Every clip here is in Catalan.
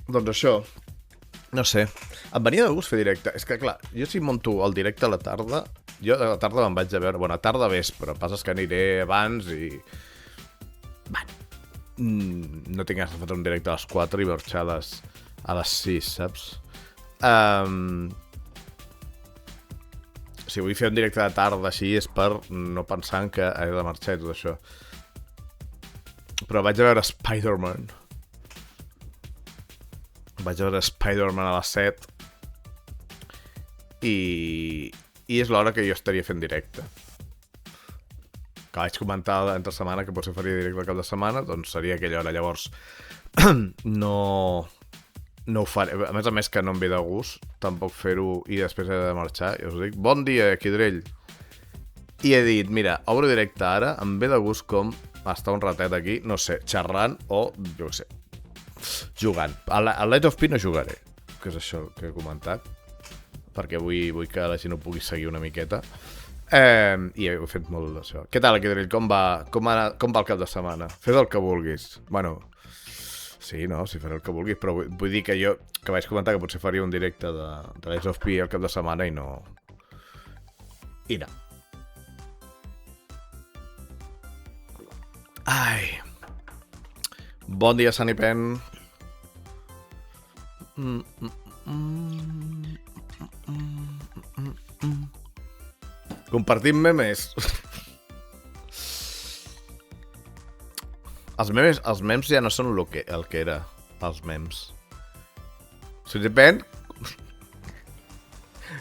Doncs això, no sé, em venia de gust fer directe. És que, clar, jo si monto el directe a la tarda, jo a la tarda me'n vaig a veure, bueno, a tarda vespre, passa que aniré abans i... Bueno, no tinc ganes de fer un directe a les 4 i marxar a les 6, saps? Si vull fer un directe de tarda així és per no pensar en que he de marxar i tot això. Però vaig a veure Spider-Man. Vaig a veure Spider-Man a les 7 i és l'hora que jo estaria fent directe. Que vaig comentar entre setmana que potser faria directe al cap de setmana, doncs seria aquella hora. Llavors, no ho faré. A més que no em ve de gust tampoc fer-ho i després he de marxar. I us dic, bon dia, Quidrell. I he dit, mira, obro directe ara, em ve de gust com estar un ratet aquí, no sé, xerrant o, jo què sé, jugant. Al Light of P no jugaré, que és això que he comentat, perquè vull que la gent ho pugui seguir una miqueta. I he fet molt d'això. Què tal, Quidrell? Com va el cap de setmana? Fes el que vulguis. Bueno, sí, no, sí faré el que vulguis, però vull dir que jo, que vaig comentar que potser faria un directe de Light of P al cap de setmana i no. Ai. Bon dia, Sunny Pen. Compartim memes. Els memes ja no són el que era. Els memes. Sunny Pen,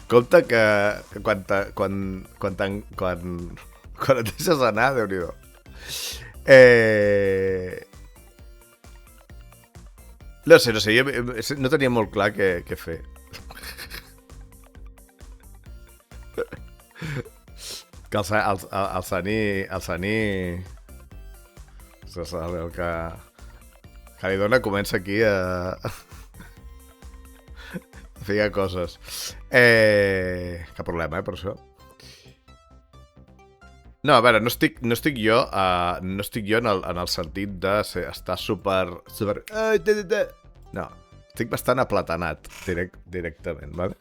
compte que quan et deixes anar, Déu-n'hi-do. No sé, jo no tenia molt clar què fer. Que el Sani el que li dona comença aquí a fer coses. Cap problema, per això. No, a veure, no estic jo en el sentit de estar super... No, estic bastant aplatanat directament, vale?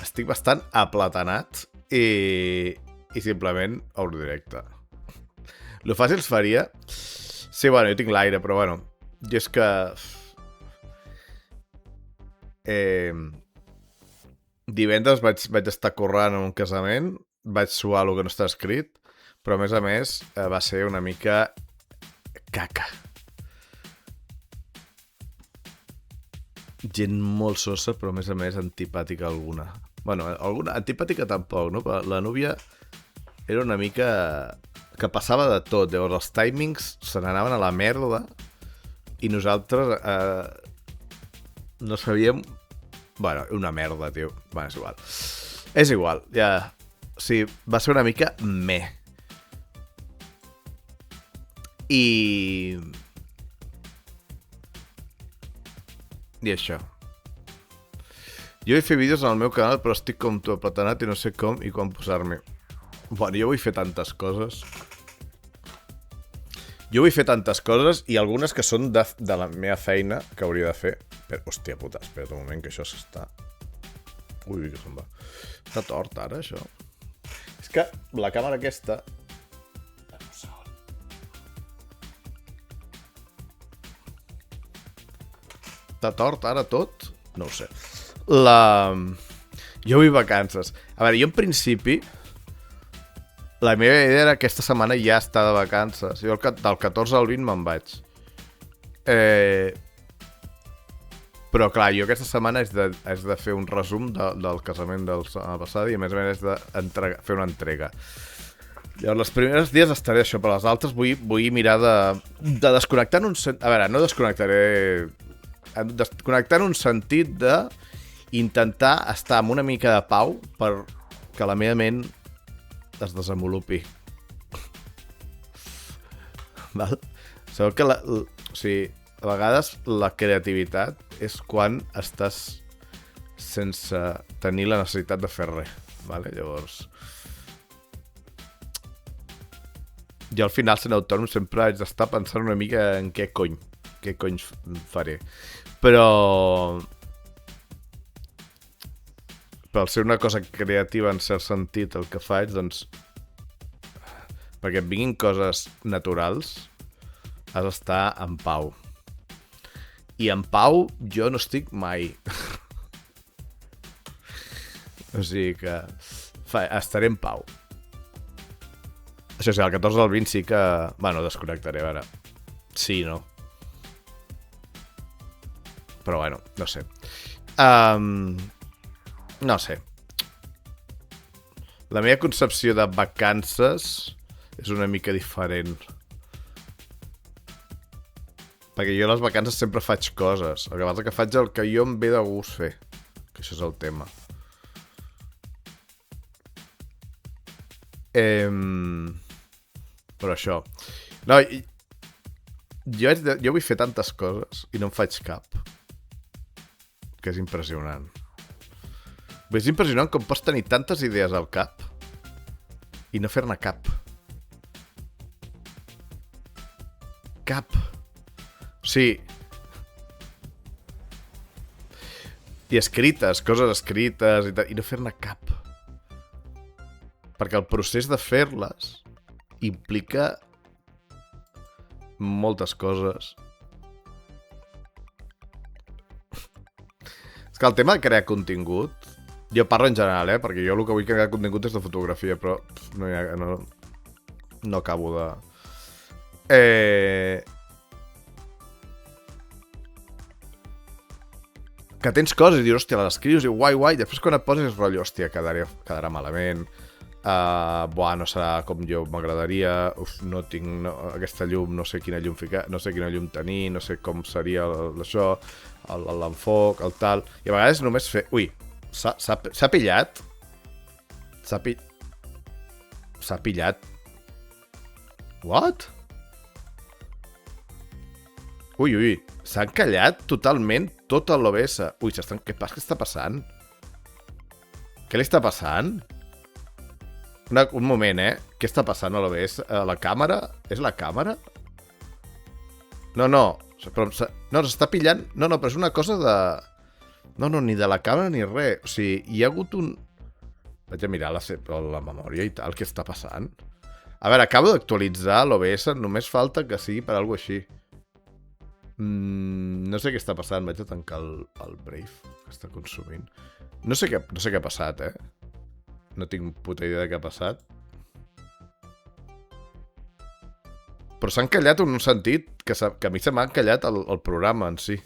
Estic bastant aplatanat i simplement obro directe. Lo fàcil es faria... Sí, bueno, jo tinc l'aire, però bueno, jo és que... Divendres vaig estar currant en un casament, vaig suar el que no està escrit, però a més va ser una mica caca. Gent molt sosa, però a més antipàtica alguna. Bueno, alguna antipàtica tampoc, no? Però la núvia era una mica... que passava de tot. Llavors els timings se n'anaven a la merda i nosaltres no sabíem... Bueno, una merda, tio. Bueno, és igual. És igual, ja... Sí, va ser una mica meh. I això. Jo vull fer vídeos al meu canal, però estic com tu aplatanat i no sé com i quan posar-me. Bueno, jo vull fer tantes coses. I algunes que són de la meva feina que hauria de fer. Però, hòstia puta, espera't un moment que això s'està... Ui, que se'n va. Està tort ara, això. És que la càmera aquesta... Està tort ara tot? No ho sé. Jo vull vacances. A veure, jo en principi... La meva idea era que aquesta setmana ja està de vacances. Jo del 14 al 20 me'n vaig. Però clar, jo aquesta setmana és de fer un resum del casament de la setmana passada i a més és de fer una entrega. Llavors, els primers dies estaré això, però les altres vull mirar de desconnectar en un sentit... A veure, no desconnectaré... Desconnectar en un sentit de intentar estar amb una mica de pau per que la meva ment es desenvolupi. Val? Sabeu que o sigui, a vegades la creativitat és quan estàs sense tenir la necessitat de fer res. Vale? Llavors... Jo al final, sent autònom, sempre haig d'estar pensant una mica en què cony què cony faré. Però al ser una cosa creativa en cert sentit el que faig, doncs perquè et vinguin coses naturals has d'estar en pau. I en pau jo no estic mai. O sigui que estaré en pau. Això sí, el 14 del 20 sí que... Bueno, desconnectaré, a veure. Sí, no? Però bueno, no sé. No sé. La meva concepció de vacances és una mica diferent. Perquè jo a les vacances sempre faig coses. El que passa que faig el que jo em ve de gust fer. Que això és el tema. Però això. No, jo vull fer tantes coses i no en faig cap. Que és impressionant. És impressionant com pots tenir tantes idees al cap i no fer-ne cap. Cap. O sigui... I escrites, coses escrites i no fer-ne cap. Perquè el procés de fer-les implica moltes coses. És que el tema de crear contingut... Jo parlo en general, perquè jo el que vull crear contingut és de fotografia, però no acabo de... Que tens coses i dius, hòstia, les escrius i guai, després quan et poses és rotllo, hòstia, quedarà malament, no serà com jo m'agradaria, no tinc aquesta llum, no sé quina llum ficar, no sé quina llum tenir, no sé com seria això, l'enfoc, el tal, i a vegades només fer... Ui, s'ha pillat? S'ha pillat? What? Ui, s'ha encallat totalment tot l'OBS. Ui, què està passant? Què li està passant? Un moment, Què està passant a l'OBS? La càmera? És la càmera? No, s'està pillant... No, però és una cosa de... No, ni de la càmera ni res. O sigui, hi ha hagut un... Vaig a mirar la memòria i tal, què està passant. A veure, acabo d'actualitzar l'OBS, només falta que sigui per alguna cosa així. No sé què està passant, vaig a tancar el Brave que està consumint. No sé què ha passat, No tinc puta idea de què ha passat. Però s'ha encallat en un sentit que a mi se m'ha encallat el programa en si.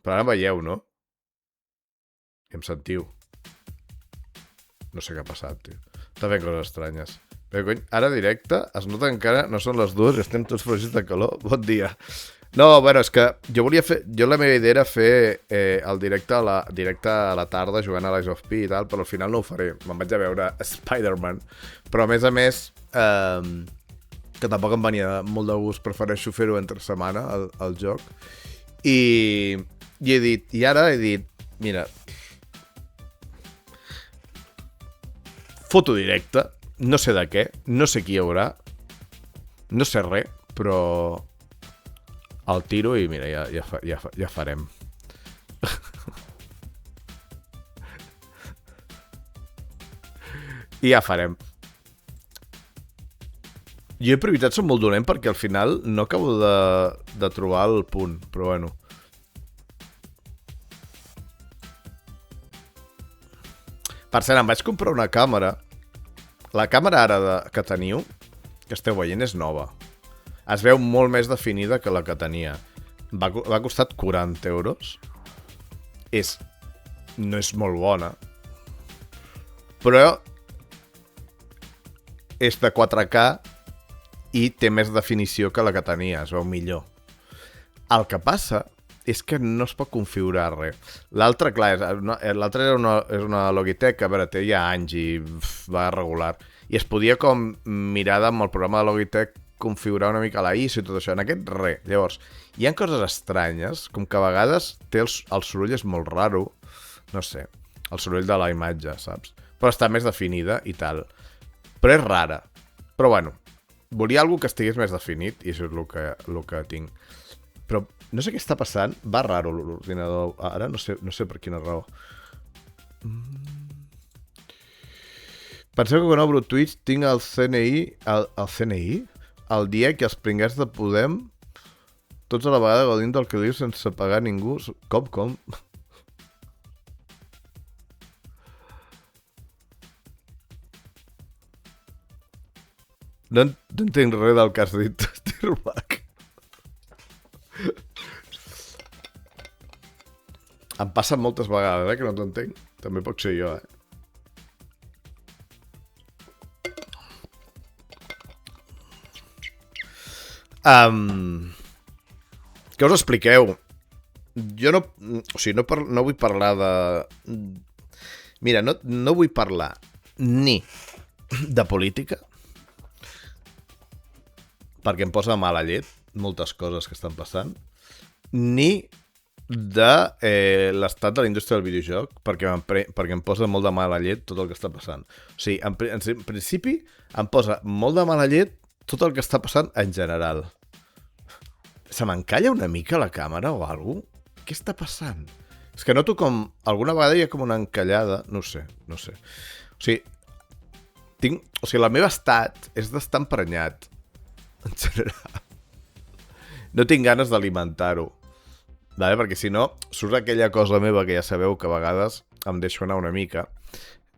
Però ara veieu, no? I em sentiu. No sé què ha passat, tio. Està fent coses estranyes. Però, cony, ara directe, es nota que encara no són les 2 i estem tots fregits de calor. Bon dia. No, bueno, és que jo volia fer... la meva idea era fer el directe a la tarda jugant a l'Ice of P i tal, però al final no ho faré. Me'n vaig a veure Spider-Man. Però a més, que tampoc em venia molt de gust, prefereixo fer-ho entre setmana, el joc. I ara he dit, mira, foto directa, no sé de què, no sé qui hi haurà, no sé res, però el tiro i mira, ja farem. I ja farem. Jo improvisat som molt dolent perquè al final no acabo de trobar el punt, però bueno. Per cert, em vaig comprar una càmera. La càmera ara que teniu, que esteu veient, és nova. Es veu molt més definida que la que tenia. Va costat 40 euros. No és molt bona. Però és de 4K i té més definició que la que tenia. Es veu millor. El que passa és que no es pot configurar res. L'altre, clar, l'altre és una Logitech que, a veure, té ja anys i va regular. I es podia com mirar amb el programa de Logitech configurar una mica la ISO i tot això. En aquest, res. Llavors, hi ha coses estranyes, com que a vegades té el soroll és molt raro. No sé, el soroll de la imatge, saps? Però està més definida i tal. Però és rara. Però bueno, volia alguna que estigués més definit, i això és el que tinc. Però no sé què està passant, va raro l'ordinador ara, no sé per quina raó. Penseu que quan obro Twitch tinc el CNI, el CNI? El DIEC i els pringats de Podem, tots a la vegada gaudint del que diu sense pagar ningú. Com? No entenc res del que has dit, Tirbac. Em passa moltes vegades, que no t'entenc. També pot ser jo, Què us expliqueu? Jo no... O sigui, no vull parlar de... Mira, no vull parlar ni de política, perquè em posa mala llet moltes coses que estan passant, ni de l'estat de la indústria del videojoc, perquè em posa molt de mala llet tot el que està passant. O sigui, en principi em posa molt de mala llet tot el que està passant en general. Se m'encalla una mica la càmera o alguna cosa? Què està passant? És que noto com... Alguna vegada hi ha com una encallada. No sé. O sigui, el meu estat és d'estar emprenyat. En general. No tinc ganes d'alimentar-ho. Vale? Perquè si no, surt aquella cosa meva que ja sabeu que a vegades em deixo anar una mica.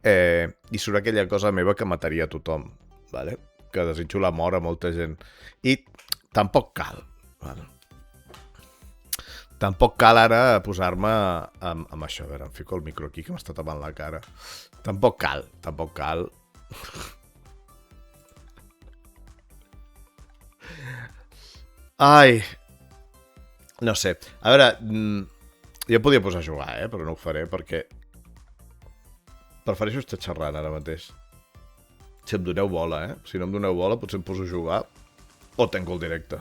I surt aquella cosa meva que mataria a tothom. Vale? Que desitjo la mort a molta gent. I tampoc cal. Vale? Tampoc cal ara posar-me amb això. A veure, em fico el micro aquí que m'està tapant la cara. Tampoc cal. Ai. No sé. A veure, jo podia posar a jugar, però no ho faré perquè prefereixo estar xerrant ara mateix. Si em doneu bola, Si no em doneu bola, potser em poso a jugar o tanco el directe.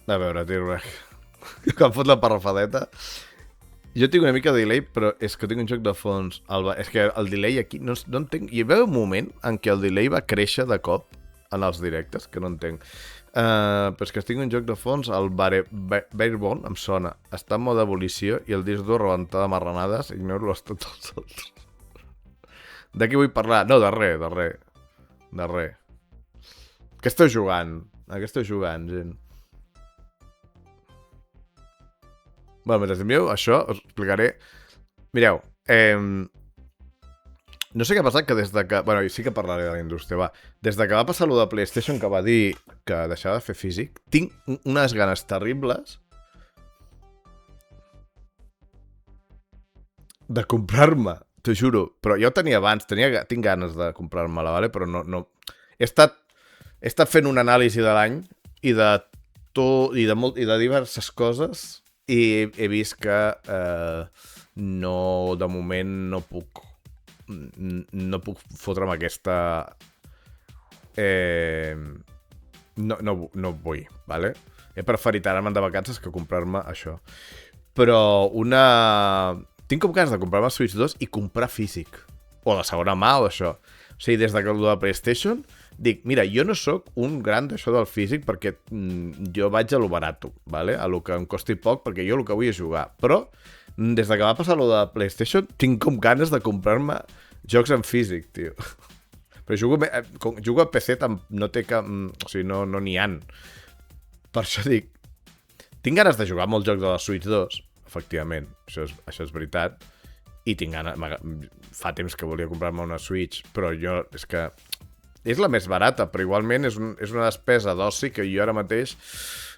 A veure, Tirbac. Que em fot la parrafadeta. Jo tinc una mica de delay, però és que tinc un joc de fons. És que el delay aquí... No entenc... Hi va un moment en què el delay va créixer de cop en els directes, que no entenc. Però és que tinc un joc de fons, el Barebone, em sona. Està en mode ebullició i el disc dur rebentar de marranades. Ignoro l'estat dels altres. De què vull parlar? No, de res. Què esteu jugant? A què esteu jugant, gent? Bueno, mentre envieu això, us explicaré... Mireu, no sé què ha passat, que des de que... Bueno, sí que parlaré de la indústria, va. Des de que va passar allò de PlayStation, que va dir que deixava de fer físic, tinc unes ganes terribles de comprar-me, t'ho juro. Però ja ho tenia abans, tinc ganes de comprar-me-la, vale? Però no... He estat fent una anàlisi de l'any i de diverses coses... I he vist que de moment no puc fotre'm aquesta... No vull, vale? He preferit ara anar de vacances que comprar-me això. Però tinc com ganes de comprar-me Switch 2 i comprar físic. O de segona mà o d'això. O sigui, des de la PlayStation... Dic, mira, jo no sóc un gran d'això del físic perquè jo vaig a lo barato, ¿vale? A lo que em costi poc, perquè jo el que vull és jugar. Però, des de que va passar lo de PlayStation, tinc com ganes de comprar-me jocs en físic, tio. Però jugo a PC, no té cap... O sigui, no n'hi han. Per això dic... Tinc ganes de jugar molts jocs de la Switch 2, efectivament, això és veritat. I tinc ganes... Fa temps que volia comprar-me una Switch, però jo... És que... És la més barata, però igualment és una despesa d'oci que jo ara mateix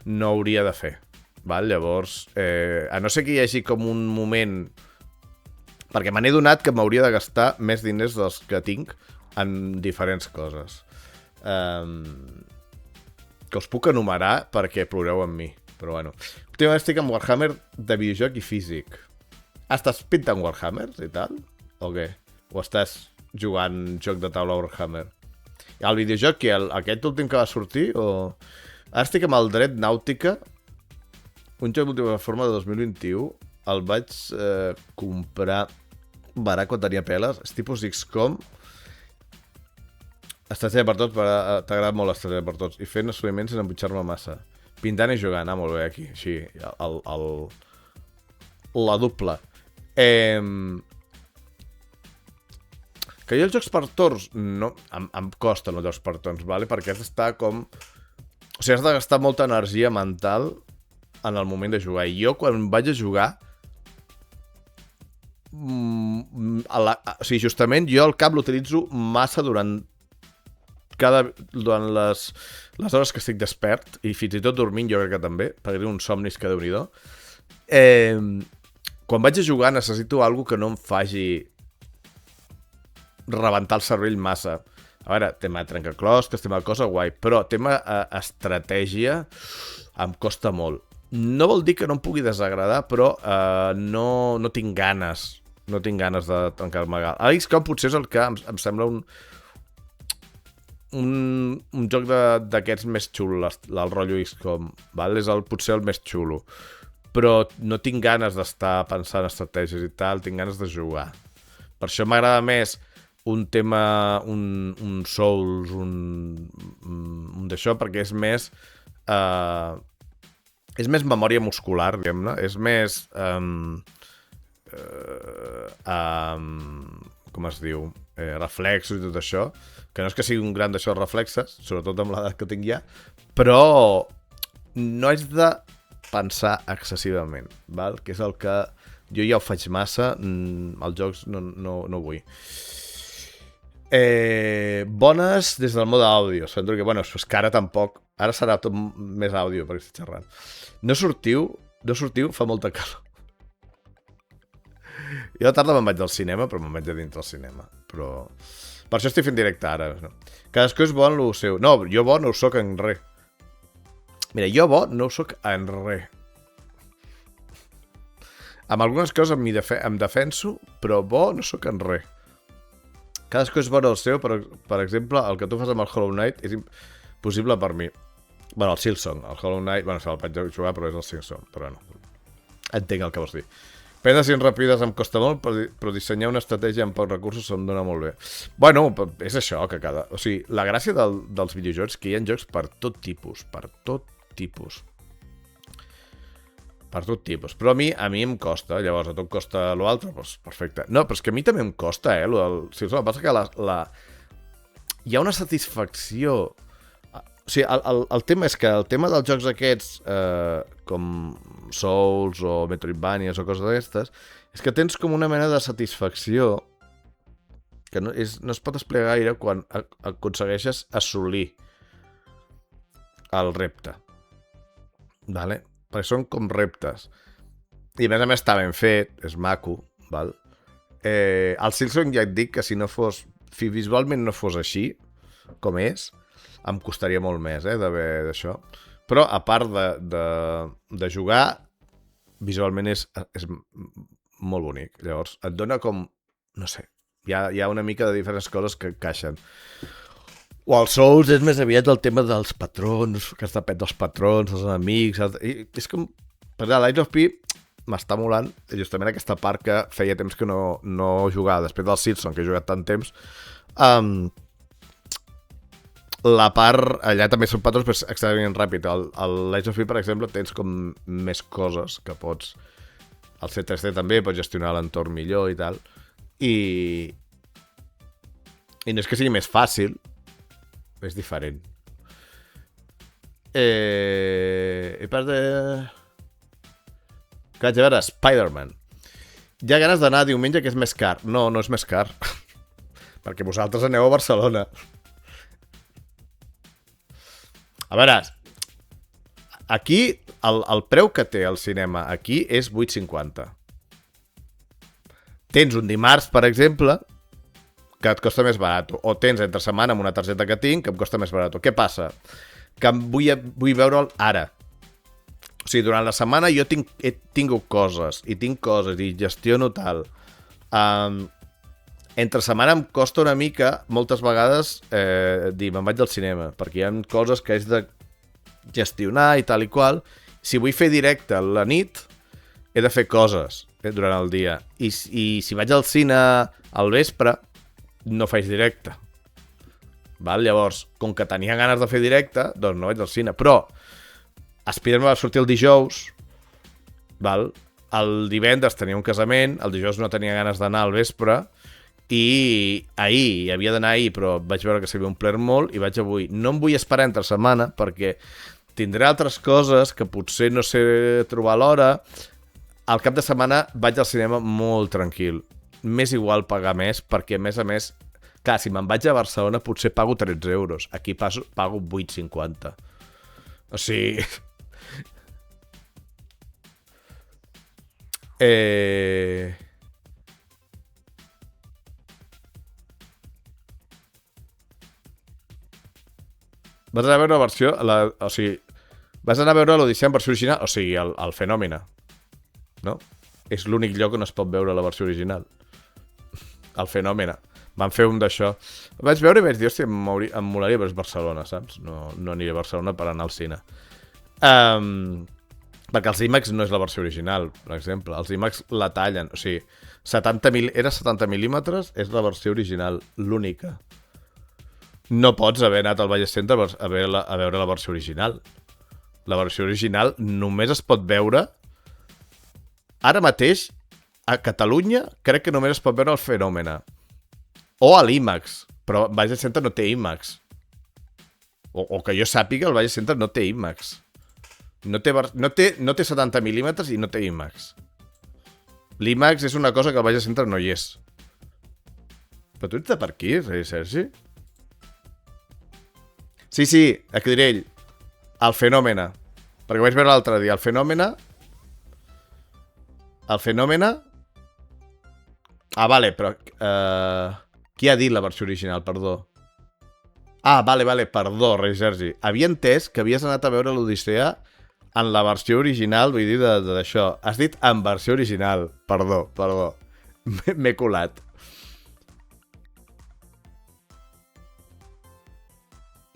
no hauria de fer. Val? Llavors, a no ser que hi hagi com un moment... Perquè me n'he donat que m'hauria de gastar més diners dels que tinc en diferents coses. Que us puc enumerar perquè ploreu amb mi. Però bueno. Últimament estic amb Warhammer de videojoc i físic. Estàs pintant Warhammers i tal? O què? O estàs jugant joc de taula Warhammer? El videojoc, aquest últim que va sortir, o... Ara estic amb el Dread Nautica, un joc multiplataforma de 2021. El vaig comprar barat quan tenia peles. És tipus XCOM. Estratègia per tots, t'ha agradat molt l'estratègia per tots. I fent assoliments sense embutxar-me massa. Pintant i jugant, molt bé aquí. Així, la dupla. Que jo els jocs per torns, no, em costen els jocs per torns, vale? Perquè has d'estar com... O sigui, has de gastar molta energia mental en el moment de jugar. I jo, quan vaig a jugar... o sigui, justament, jo el cap l'utilitzo massa durant les hores que estic despert, i fins i tot dormint jo crec que també, perquè tinc uns somnis que Déu-n'hi-do. Quan vaig a jugar necessito alguna que no em faci rebentar el cervell massa. A veure, tema trencaclosques, tema cosa guai, però tema estratègia em costa molt. No vol dir que no em pugui desagradar, però no tinc ganes. No tinc ganes de tancar-me. XCOM potser és el que em sembla un joc d'aquests més xulo, el rotllo XCOM, val? És potser el més xulo. Però no tinc ganes d'estar pensant estratègies i tal, tinc ganes de jugar. Per això m'agrada més un tema, un Souls, un d'això, perquè és més memòria muscular, diguem-ne, és més com es diu, reflexos i tot això, que no és que sigui un gran d'això de reflexes, sobretot amb l'edat que tinc ja, però no és de pensar excessivament, val? Que és el que jo ja ho faig massa, els jocs no vull. Bones des del mode àudio, sento que, bueno, és que ara tampoc, ara serà tot més àudio perquè estic xerrant. No sortiu, fa molta calor. Jo a la tarda me'n vaig del cinema, però me'n vaig de dintre del cinema. Però... Per això estic fent directe ara. No? Cadascú és bo en lo seu. No, jo bo no ho soc en res. Mira, jo bo no ho soc en res. Amb algunes coses em defenso, però bo no soc en res. Cadascú és bo en el seu, per exemple, el que tu fas amb el Hollow Knight és impossible per mi. Bueno, el Silksong, el Hollow Knight, bueno, se el vaig jugar, però és el Silksong, però no. Entenc el que vols dir. Prendre decisions ràpides em costa molt, però dissenyar una estratègia amb pocs recursos em dona molt bé. Bueno, és això, que cada... O sigui, la gràcia dels videojocs que hi ha jocs per tot tipus, per tot tipus. Per tot tipus. Però a mi em costa, llavors a tu et costa l'altre, doncs perfecte. No, però és que a mi també em costa, Si el que passa que hi ha una satisfacció... O sigui, el tema és que el tema dels jocs aquests, com Souls o Metroidvanias o coses d'aquestes, és que tens com una mena de satisfacció que no es pot explicar gaire quan aconsegueixes assolir el repte. Vale? Perquè són com reptes. I a més està ben fet, és maco, val? El Silksong ja et dic que si visualment no fos així, com és, em costaria molt més, d'haver d'això. Però, a part de jugar, visualment és molt bonic. Llavors, et dona com... No sé, hi ha una mica de diferents coses que encaixen. O el Souls és més aviat el tema dels patrons, que has de perdre els patrons, els enemics... És com... Per exemple, Light of P m'està molant justament aquesta part que feia temps que no jugava. Després del Silksong, que he jugat tant temps... La part, allà també són patrons, però és extremadament ràpid. El Light of P, per exemple, tens com més coses que pots... El C3D també, pots gestionar l'entorn millor i tal. I no és que sigui més fàcil, és diferent. I part de... Que vaig a veure, Spider-Man. Hi ha ganes d'anar diumenge, que és més car. No és més car. Perquè vosaltres aneu a Barcelona. A veure, aquí el preu que té el cinema aquí és 8,50. Tens un dimarts, per exemple, que et costa més barat. O tens entre setmana amb una targeta que tinc, que em costa més barat. Què passa? Que vull veure'l ara. O sigui, durant la setmana jo he tingut coses, i gestiono tal. Entre setmana em costa una mica, moltes vegades, dir, me'n vaig al cinema, perquè hi ha coses que és de gestionar i tal i qual. Si vull fer directe a la nit, he de fer coses. durant el dia. I si vaig al cine al vespre, no faig directe. Val? Llavors, com que tenia ganes de fer directe, doncs no vaig al cine. Però Spider-Man va sortir el dijous, val? El divendres tenia un casament, el dijous no tenia ganes d'anar al vespre, i ahir, havia d'anar ahir, però vaig veure que s'havia omplert molt, i vaig avui. No em vull esperar entre setmana, perquè tindré altres coses que potser no sé trobar a l'hora. Al cap de setmana vaig al cinema molt tranquil. M'és igual pagar més, perquè a més, clar, si me'n vaig a Barcelona potser pago 13 euros. Aquí pago 8,50. O sigui... Vas anar a veure la versió... o sigui, vas anar a veure l'Odissea en versió original? O sigui, el Fenòmena. No? És l'únic lloc on es pot veure la versió original. El Fenòmena. Van fer un d'això. Vaig veure i vaig dir, hòstia, em molaria, però és Barcelona, saps? No aniré a Barcelona per anar al cine. Perquè els IMAX no és la versió original, per exemple. Els IMAX la tallen. O sigui, era 70 mil·límetres, és la versió original, l'única. No pots haver anat al Vallès Center a veure la versió original. La versió original només es pot veure... Ara mateix, a Catalunya, crec que només es pot veure el Fenòmena. O a l'IMAX. Però el Vallès Center no té IMAX. O que jo sàpiga, el Vallès Center no té IMAX. No té 70 mil·límetres i no té IMAX. L'IMAX és una cosa que al Vallès Center no hi és. Però tu ets de per aquí, Sergi? Sí, aquí diré ell. El Fenòmena. Perquè vaig veure l'altre dia. El Fenòmena... Ah, vale, però... Qui ha dit la versió original? Perdó. Ah, vale, perdó, rei Sergi. Havia entès que havies anat a veure l'Odissea en la versió original, vull dir, d'això. Has dit en versió original. Perdó. M'he colat.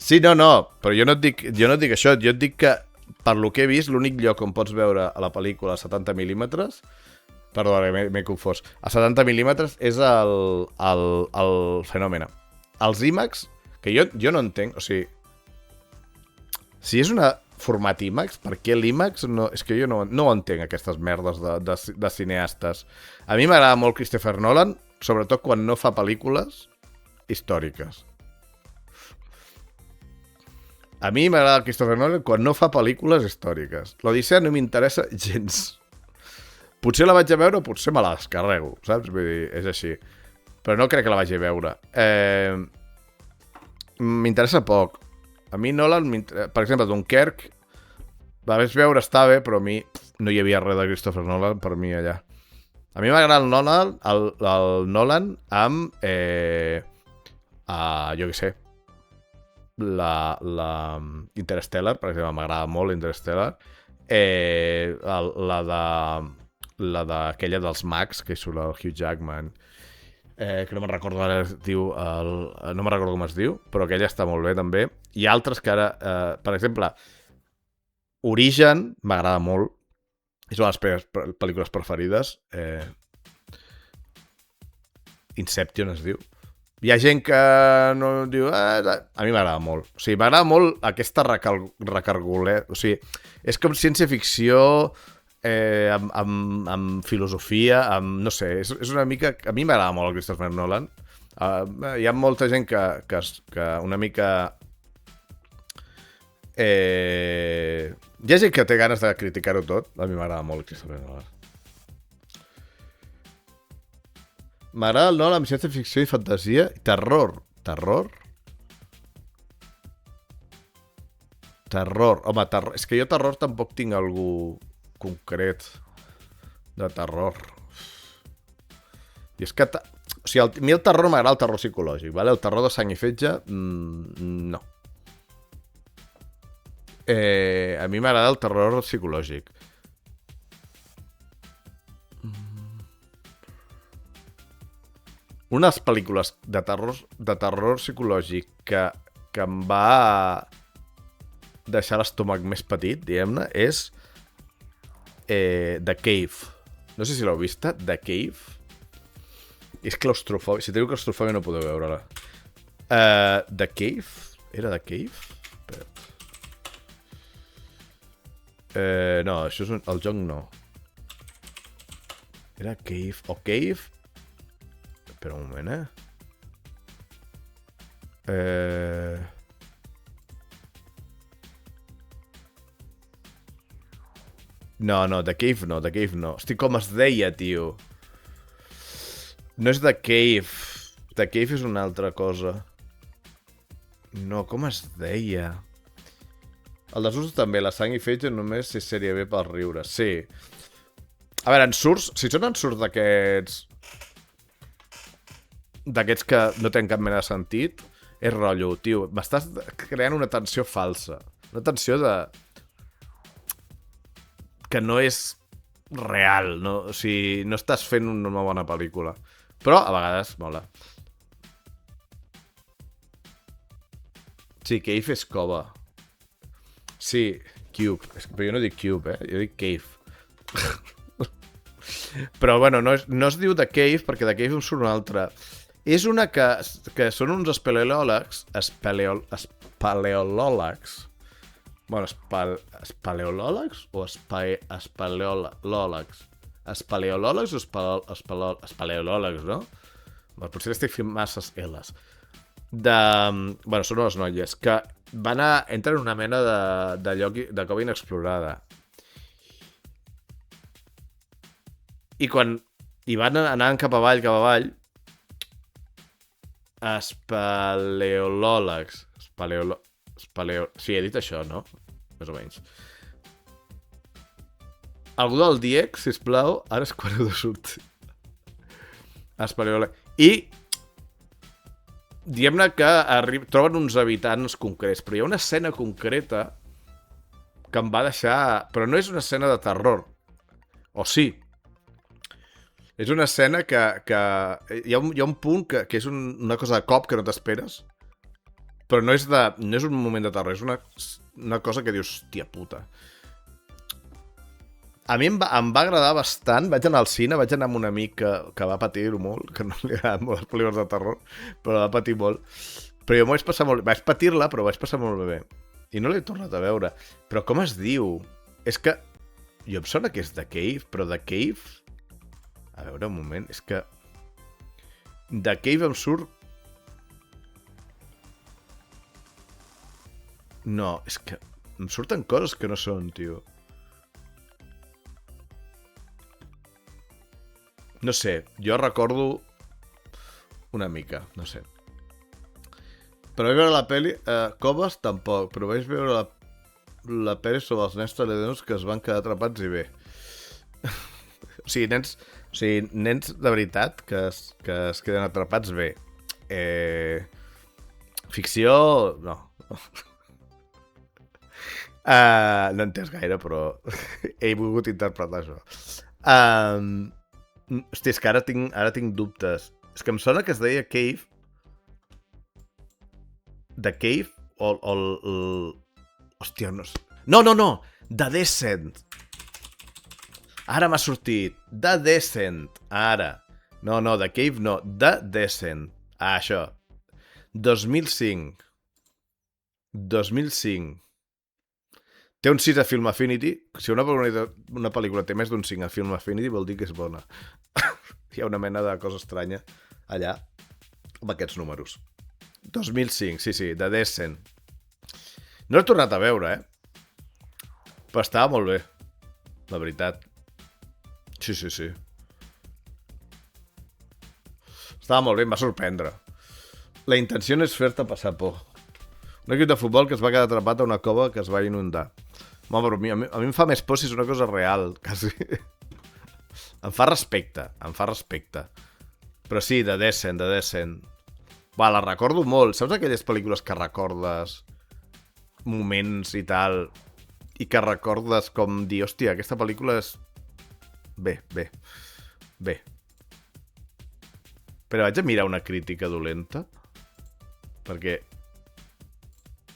Sí, no, però jo no et dic això. Jo et dic que, per lo que he vist, l'únic lloc on pots veure a la pel·lícula a 70 mil·límetres... Perdó, m'he confós. A 70 mil·límetres és el Fenòmena. Els IMAX, que jo no entenc, o sigui... Si és una format IMAX, per què l'IMAX no... És que jo no entenc aquestes merdes de cineastes. A mi m'agrada molt Christopher Nolan, sobretot quan no fa pel·lícules històriques. A mi m'agrada Christopher Nolan quan no fa pel·lícules històriques. L'Odissea no m'interessa gens. Potser la vaig a veure o potser me la descarrego, saps? Vull dir, és així. Però no crec que la vagi a veure. M'interessa poc. A mi Nolan, per exemple, Dunkirk, la vaig veure, està bé, però a mi no hi havia res de Christopher Nolan per mi allà. A mi m'agrada el Nolan amb, jo què sé, la Interstellar, per exemple, m'agrada molt Interstellar. La d'aquella dels Mags, que surt el Hugh Jackman, que no me'n recordo ara no me'n recordo com es diu, però aquella està molt bé també. I altres que ara, per exemple, Origen m'agrada molt, és una de les pel·lícules preferides. Inception es diu. Hi ha gent que no diu... a mi m'agrada molt. O sigui, m'agrada molt aquesta recargolet. O sigui, és com ciència-ficció amb filosofia, no sé, és una mica... A mi m'agrada molt el Christopher Nolan. Hi ha molta gent que una mica... Hi ha gent que té ganes de criticar-ho tot. A mi m'agrada molt el Christopher Nolan. M'agrada el Nolan amb ciència-ficció i fantasia i terror. Terror? Home, terror. És que jo terror tampoc tinc algú concret de terror. I és que... O sigui, a mi el terror m'agrada el terror psicològic, ¿vale? El terror de sang i fetge, no. A mi m'agrada el terror psicològic. Una de les pel·lícules de terror psicològic que em va deixar l'estómac més petit, diguem-ne, és The Cave. No sé si l'heu vista, The Cave. És claustrofòbic. Si teniu claustrofòbia no podeu veure-la. The Cave? Era The Cave? No, això és el joc no. Era Cave o Cave? Espera un moment, No, The Cave no, The Cave no. Hosti, com es deia, tio? No és The Cave. The Cave és una altra cosa. No, com es deia? El de Surts també, la sang i fetge només si sèrie B per riure. Sí. A veure, ensurts, si són ensurts d'aquests... d'aquests que no tenen cap mena de sentit, és rotllo, tio. M'estàs creant una tensió falsa. Una tensió de... que no és real, no? O sigui, no estàs fent una bona pel·lícula. Però, a vegades, mola. Sí, Cave és cova. Sí, Cube. Però jo no dic Cube, jo dic Cave. Però, bueno, no es diu The Cave, perquè The Cave em surt una altra. És una que són uns espeleòlegs, espeleòlegs. Bueno, espeleòlegs o espeleòlegs? Espeleòlegs o espeleòlegs, no? Potser estic fent masses L's. Bueno, són unes noies que entren en una mena de lloc de cova inexplorada. I quan hi van anant cap avall, espeleòlegs. Sí, he dit això, no? Més o menys. Algú del DIEC, sisplau, ara és quan heu de sortir. Espeleòleg. I diguem-ne que troben uns habitants concrets, però hi ha una escena concreta que em va deixar... Però no és una escena de terror. O sí. És una escena que hi ha un punt que és una cosa de cop que no t'esperes, però no és un moment de terror, és una cosa que dius, hòstia puta. A mi em va agradar bastant, vaig anar al cine, vaig anar amb un amic que va patir-ho molt, que no li agraden molt les pel·lícules de terror, però va patir molt. Però jo m'ho vaig passar molt bé. Vaig patir-la, però vaig passar molt bé. I no l'he tornat a veure. Però com es diu? És que... Jo em sona que és The Cave, però The Cave... A veure, un moment, és que... The Cave em surt... No, és que... Em surten coses que no són, tio. No sé, jo recordo una mica, no sé. Però vaig veure la pel·li... Coves, tampoc, però vaig veure la pel·li sobre els nens teledonos que es van quedar atrapats i bé. O sigui, nens de veritat que es queden atrapats bé. Ficció... No. No he entès gaire, però he volgut interpretar això. Hòstia, és que ara tinc dubtes. És que em sona que es deia Cave. The Cave o el... Hòstia, no... No! The Descent. Ara m'ha sortit. The Descent. Ara. No, The Cave no. The Descent. Ah, això. 2005. Té un 6 a Film Affinity. Si una pel·lícula té més d'un 5 a Film Affinity vol dir que és bona. Hi ha una mena de cosa estranya allà amb aquests números. 2005, sí, The Descent. No l'he tornat a veure, però estava molt bé, la veritat. Sí. Estava molt bé, em va sorprendre. La intenció és fer-te passar por. Un equip de futbol que es va quedar atrapat a una cova que es va inundar. Home, però a mi em fa més por si és una cosa real, quasi. Em fa respecte. Però sí, The Descent. Va, la recordo molt. Saps aquelles pel·lícules que recordes moments i tal, i que recordes com dir, hòstia, aquesta pel·lícula és... Bé. Però vaig a mirar una crítica dolenta, perquè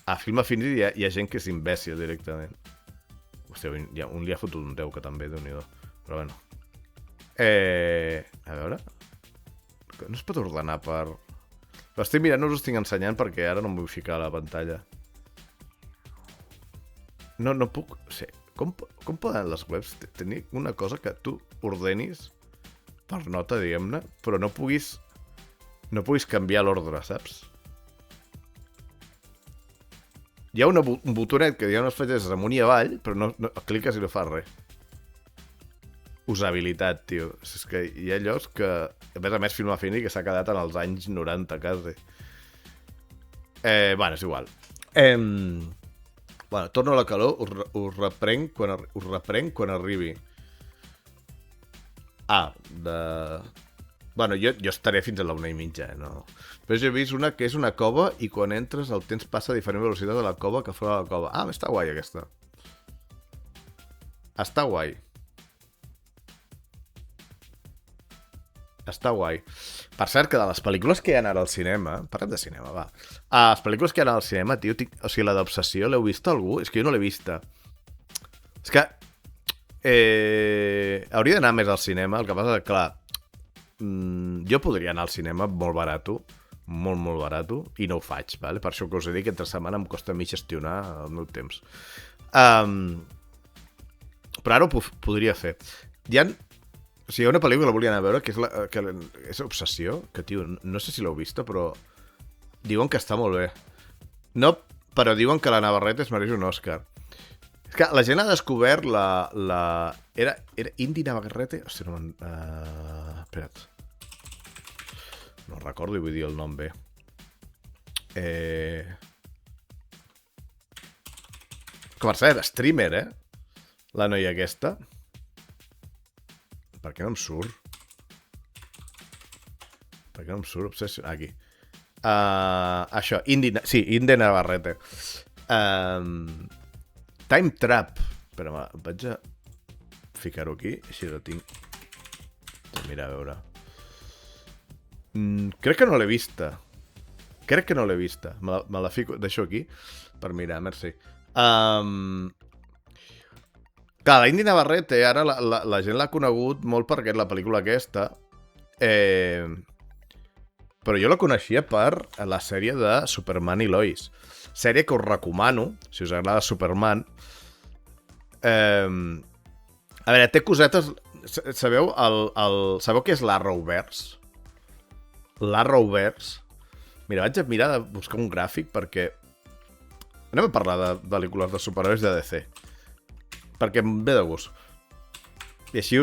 a Film Affinity hi ha gent que és imbècil directament. Hòstia, un li ha fotut un 10, que també, Déu-n'hi-do. Però bueno. A veure... No es pot ordenar per... Però estic mirant, no us estic ensenyant perquè ara no em vull ficar a la pantalla. No puc... Sí. Com poden les webs tenir una cosa que tu ordenis per nota, diguem-ne, però no puguis canviar l'ordre, saps? Hi ha un botonet que hi ha unes fletxes amunt i avall, però no cliques i no fa res. Usabilitat, tio. És que hi ha llocs que... A més, Film Affinity, que s'ha quedat en els anys 90, quasi. Bueno, és igual. Bueno, torno a la calor, us reprenc quan arribi. Bueno, jo estaré fins a la 1:30, no? Però jo he vist una que és una cova i quan entres el temps passa a diferent velocitat de la cova que fora de la cova. Està guai aquesta. Està guai. Està guai. Per cert, que de les pel·lícules que hi ha ara al cinema... Parlem de cinema, va. Les pel·lícules que hi ha ara al cinema, tio, o sigui, la d'Obsessió, l'heu vist algú? És que jo no l'he vista. És que... hauria d'anar més al cinema, el que passa és que, clar... jo podria anar al cinema molt barato, molt barato, i no ho faig, vale? Per això que us he dit que entre setmana em costa a mi gestionar el meu temps. Però ara ho podria fer. Hi ha... O sigui, hi ha una pel·lícula que volia anar a veure, que és Obsessió, que, tio, no sé si l'heu vista, però diuen que està molt bé. No, però diuen que la Navarrete es mereix un Òscar. És que la gent ha descobert Era Indy Navarrete? Hòstia, no espera't. No recordo i vull dir el nom bé. Com per cert, streamer, la noia aquesta. Per què no em surt? Obsessió... Aquí. Això, Indy Navarrete. Time Trap. Espera, vaig a ficar-ho aquí, així ho tinc. Mira, a veure. Crec que no l'he vista. Me la fico... Deixo aquí per mirar, merci. Clar, la Indy Navarrete, ara la gent l'ha conegut molt perquè la pel·lícula aquesta, però jo la coneixia per la sèrie de Superman i Lois. Sèrie que us recomano, si us agrada Superman. A veure, té cosetes... Sabeu què és l'Arrowverse? L'Arrowverse? Mira, vaig a mirar de buscar un gràfic perquè... Anem a parlar de pel·lícules de superherois de DC. Perquè em ve de gust. I així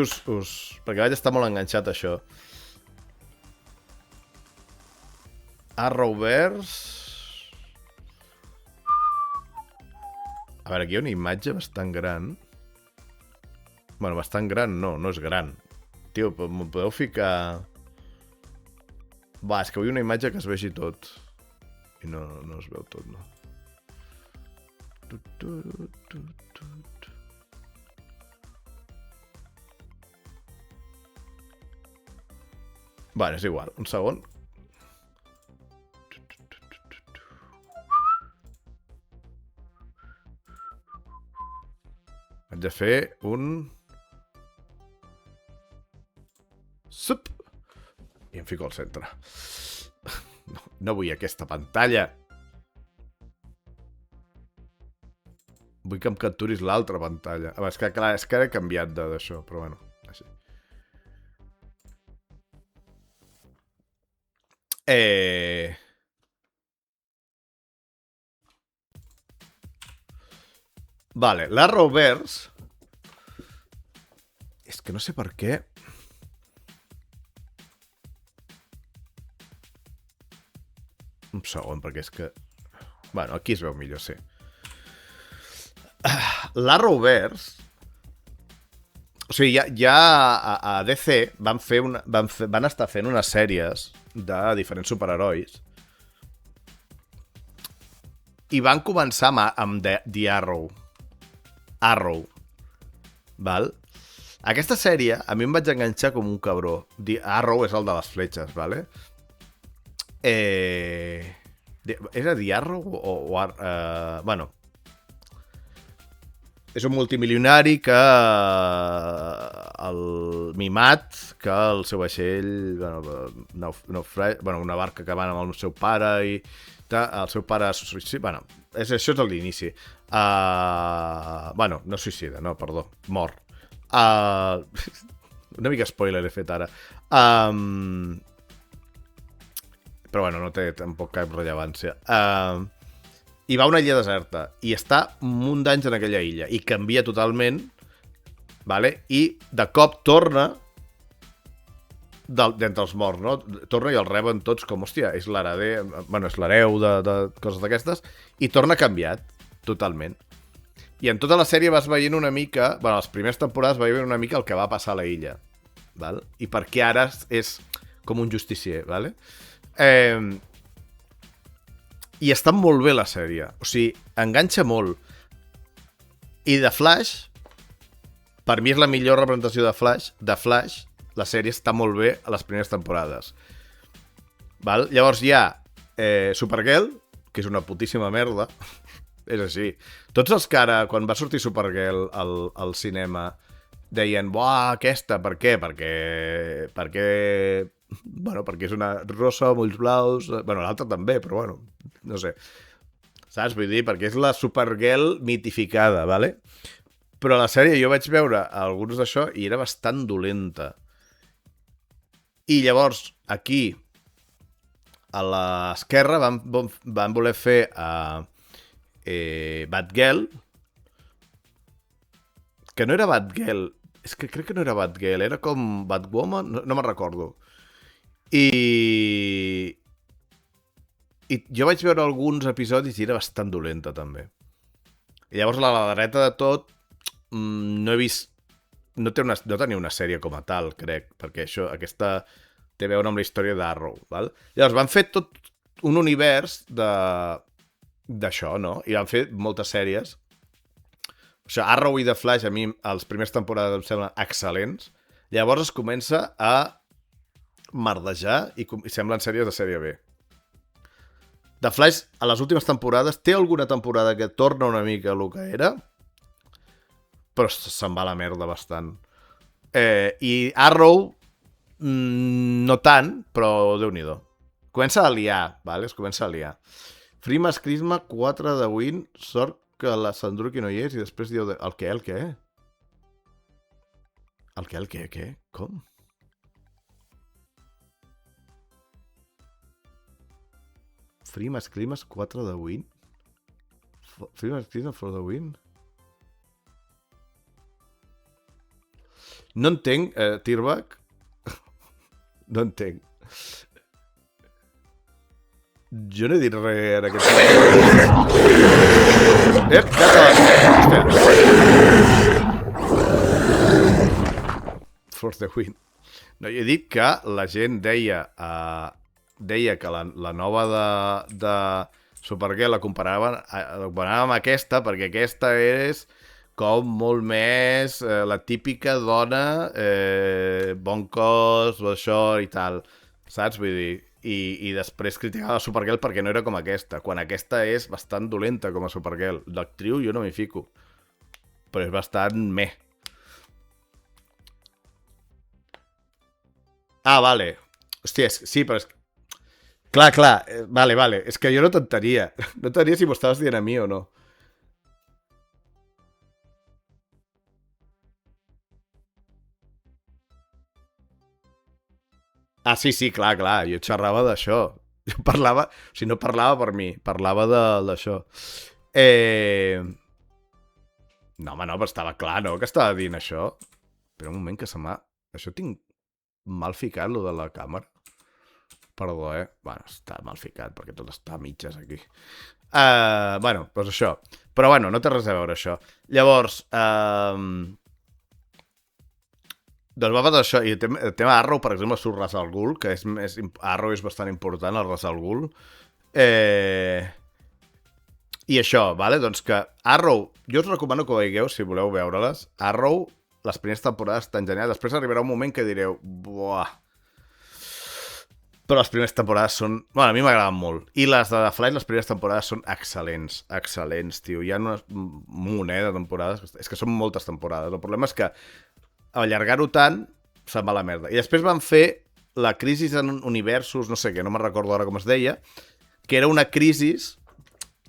perquè vaig estar molt enganxat a això. Arrowverse... A veure, aquí hi ha una imatge bastant gran. Bueno, bastant gran no és gran. Tio, m'ho podeu ficar... Va, és que vull una imatge que es vegi tot. I no es veu tot, no. Vale, és igual. Un segon. Haig de fer un... Sup! I em fico al centre. No vull aquesta pantalla. Vull que em capturis l'altra pantalla. És que, clar, és que he canviat d'això, però bueno, així. Vale, l'Arrowverse... És que no sé per què... Un segon, perquè és que... Bueno, aquí es veu millor, sí. L'Arrowverse... O sigui, ja a DC van estar fent unes sèries de diferents superherois i van començar amb The Arrow. Val? Aquesta sèrie a mi em vaig enganxar com un cabró. The Arrow és el de les fletxes, vale? Era The Arrow o bueno... és un multimilionari que el mimat, que el seu vaixell, una barca que van amb el seu pare i el seu pare bueno, això és l'inici. No suïcida, no, perdó, mor. Una mica spoiler he fet ara. Però bueno, no té tampoc cap rellevància. I va a una illa deserta i està un munt d'anys en aquella illa i canvia totalment, vale? I de cop torna d'entre els morts, no? Torna i el reben tots com, hòstia, és l'hereu de coses d'aquestes, i torna canviat totalment. I en tota la sèrie vas veient una mica, les primeres temporades vas veient una mica el que va passar a la illa, val? I per què ara és com un justicier, vale? I està molt bé la sèrie, o sigui, enganxa molt. I The Flash, per mi és la millor representació de Flash, la sèrie està molt bé a les primeres temporades. Val? Llavors hi ha Supergirl, que és una putíssima merda, és així. Tots els que ara, quan va sortir Supergirl al cinema, deien, buah, aquesta, per què? Perquè és una rossa amb ulls blaus, l'altra també, però no sé. Saps? Vull dir, perquè és la Supergirl mitificada, vale? Però la sèrie jo vaig veure alguns d'això i era bastant dolenta. I llavors, aquí, a l'esquerra, van voler fer Batgirl, que no era Batgirl, és que crec que no era Batgirl, era com Batwoman, no me'n recordo. I jo vaig veure alguns episodis i era bastant dolenta, també. I llavors, la dreta de tot, no he vist... No tenia una sèrie com a tal, crec, perquè aquesta té a veure amb la història d'Arrow, val? Llavors van fer tot un univers d'això, no? I van fer moltes sèries. O sigui, Arrow i The Flash, a mi, els primers temporades em semblen excel·lents. Llavors es comença a merdejar i semblen sèries de sèrie B. The Flash, a les últimes temporades, té alguna temporada que torna una mica a lo que era, però se'n va a la merda bastant. I Arrow, no tant, però Déu-n'hi-do. Comença a liar, vale? Es comença a liar. Frimas Crisma, 4 de Win, sort que la Sandruki no hi és, i després diu... El què? El què? Com? Frimas Crisma, 4 de Win? Frimas Crisma, 4 de Win? No entenc, Tirbac. No entenc. Jo no he dit res en aquest For the win. No, jo he dit que la gent deia que la nova de Supergirl la comparaven amb aquesta, perquè aquesta és com molt més la típica dona, bon cos, això i tal, saps? Vull dir, i després criticava la Supergirl perquè no era com aquesta, quan aquesta és bastant dolenta com a Supergirl. L'actriu jo no m'hi fico, però és bastant meh. Vale. Hòstia, sí, però és... Clar, vale. És que jo no t'entenia. No t'entenia si m'ho estaves dient a mi o no. Sí, clar, jo xerrava d'això. Jo parlava... O sigui, no parlava per mi, parlava d'això. No, home, no, però estava clar, no?, que estava dient això. Però un moment que se m'ha... Això tinc mal ficat, lo de la càmera. Perdó, Bueno, està mal ficat, perquè tot està a mitges aquí. Doncs això. Però no té res a veure això. Llavors, doncs va passar això, i el tema Arrow, per exemple, surt Ra's al Ghul, que Arrow és bastant important, el Ra's al Ghul. I això, vale? Doncs que Arrow, jo us recomano que ho veieu, si voleu veure-les. Arrow, les primeres temporades estan genials. Després arribarà un moment que direu, buah. Però les primeres temporades són... Bueno, a mi m'agraden molt. I les de The Flight, les primeres temporades són excel·lents. Excel·lents, tio. Hi ha un munt, de temporades. És que són moltes temporades. El problema és que allargar-ho tant se'n va a la merda. I després van fer la crisi en universos, no sé què, no me'n recordo ara com es deia, que era una crisi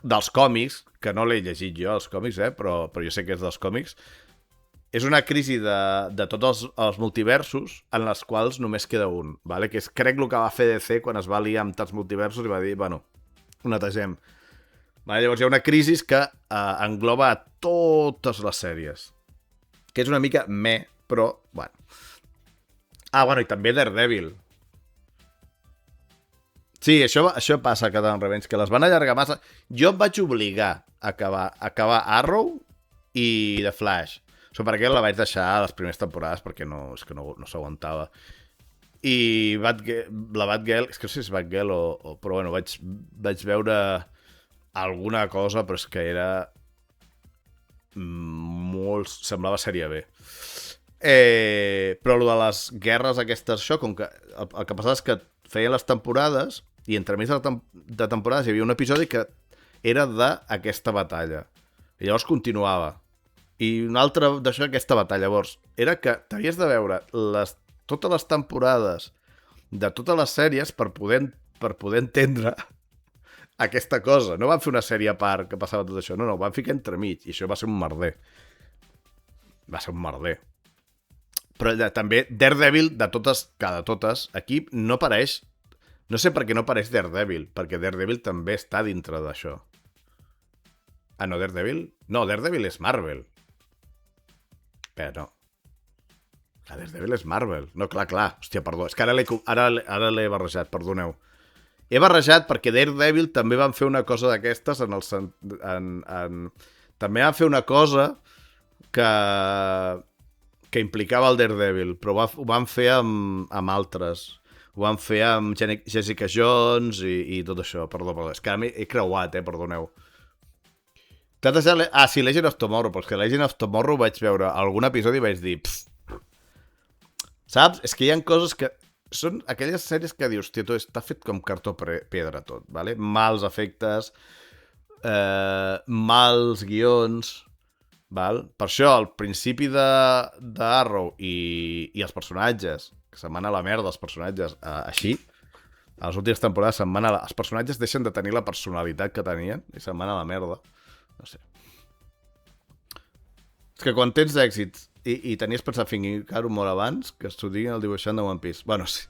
dels còmics, que no l'he llegit jo, els còmics, però jo sé que és dels còmics. És una crisi de tots els multiversos en les quals només queda un, vale? Que és, crec, el que va fer DC quan es va liar amb tants multiversos i va dir, bueno, ho netegem. Vale? Llavors hi ha una crisi que engloba a totes les sèries, que és una mica però, bueno. Ah, bueno, i també Daredevil. Sí, això passa a Catalan Revenge, que les van allargar massa. Jo em vaig obligar a acabar Arrow i The Flash. Perquè la vaig deixar a les primeres temporades perquè no s'aguantava. I la Batgirl, és que no sé si és Batgirl però bueno, vaig veure alguna cosa, però és que era molt... semblava sèrie B. Però el de les guerres aquestes, això, com que el que passava és que feien les temporades i entremig de temporades hi havia un episodi que era d'aquesta batalla. I llavors continuava. I un altre d'això, aquesta batalla. Llavors, era que t'havies de veure totes les temporades de totes les sèries per poder entendre aquesta cosa. No van fer una sèrie a part que passava tot això. No, ho van ficar entremig. I això va ser un merder. Va ser un merder. Però també Daredevil, de totes, aquí no apareix... No sé per què no apareix Daredevil, perquè Daredevil també està dintre d'això. Ah, no, Daredevil? No, Daredevil és Marvel. Espera, no. La Daredevil és Marvel. No, clar. Hòstia, perdó. És que ara l'he barrejat, perdoneu. He barrejat perquè Daredevil també van fer una cosa d'aquestes també van fer una cosa que implicava el Daredevil, però ho van fer amb altres. Ho van fer amb Jessica Jones i tot això. Perdó. És que ara he creuat, perdoneu. Sí, Legend of Tomorrow, però és que Legend of Tomorrow vaig veure algun episodi i vaig dir... Saps? És que hi ha coses que... Són aquelles sèries que dius, tio, està fet com cartó pedra tot, ¿vale? Mals efectes, mals guions, val? Per això, al principi d'Arrow i els personatges, que se'n van a la merda els personatges així, a les últimes temporades els personatges deixen de tenir la personalitat que tenien i se'n van a la merda. No sé. És que quan tens èxits i tenies pensat fincar-ho molt abans, que s'ho diguin el dibuixant de One Piece. Bueno, sí.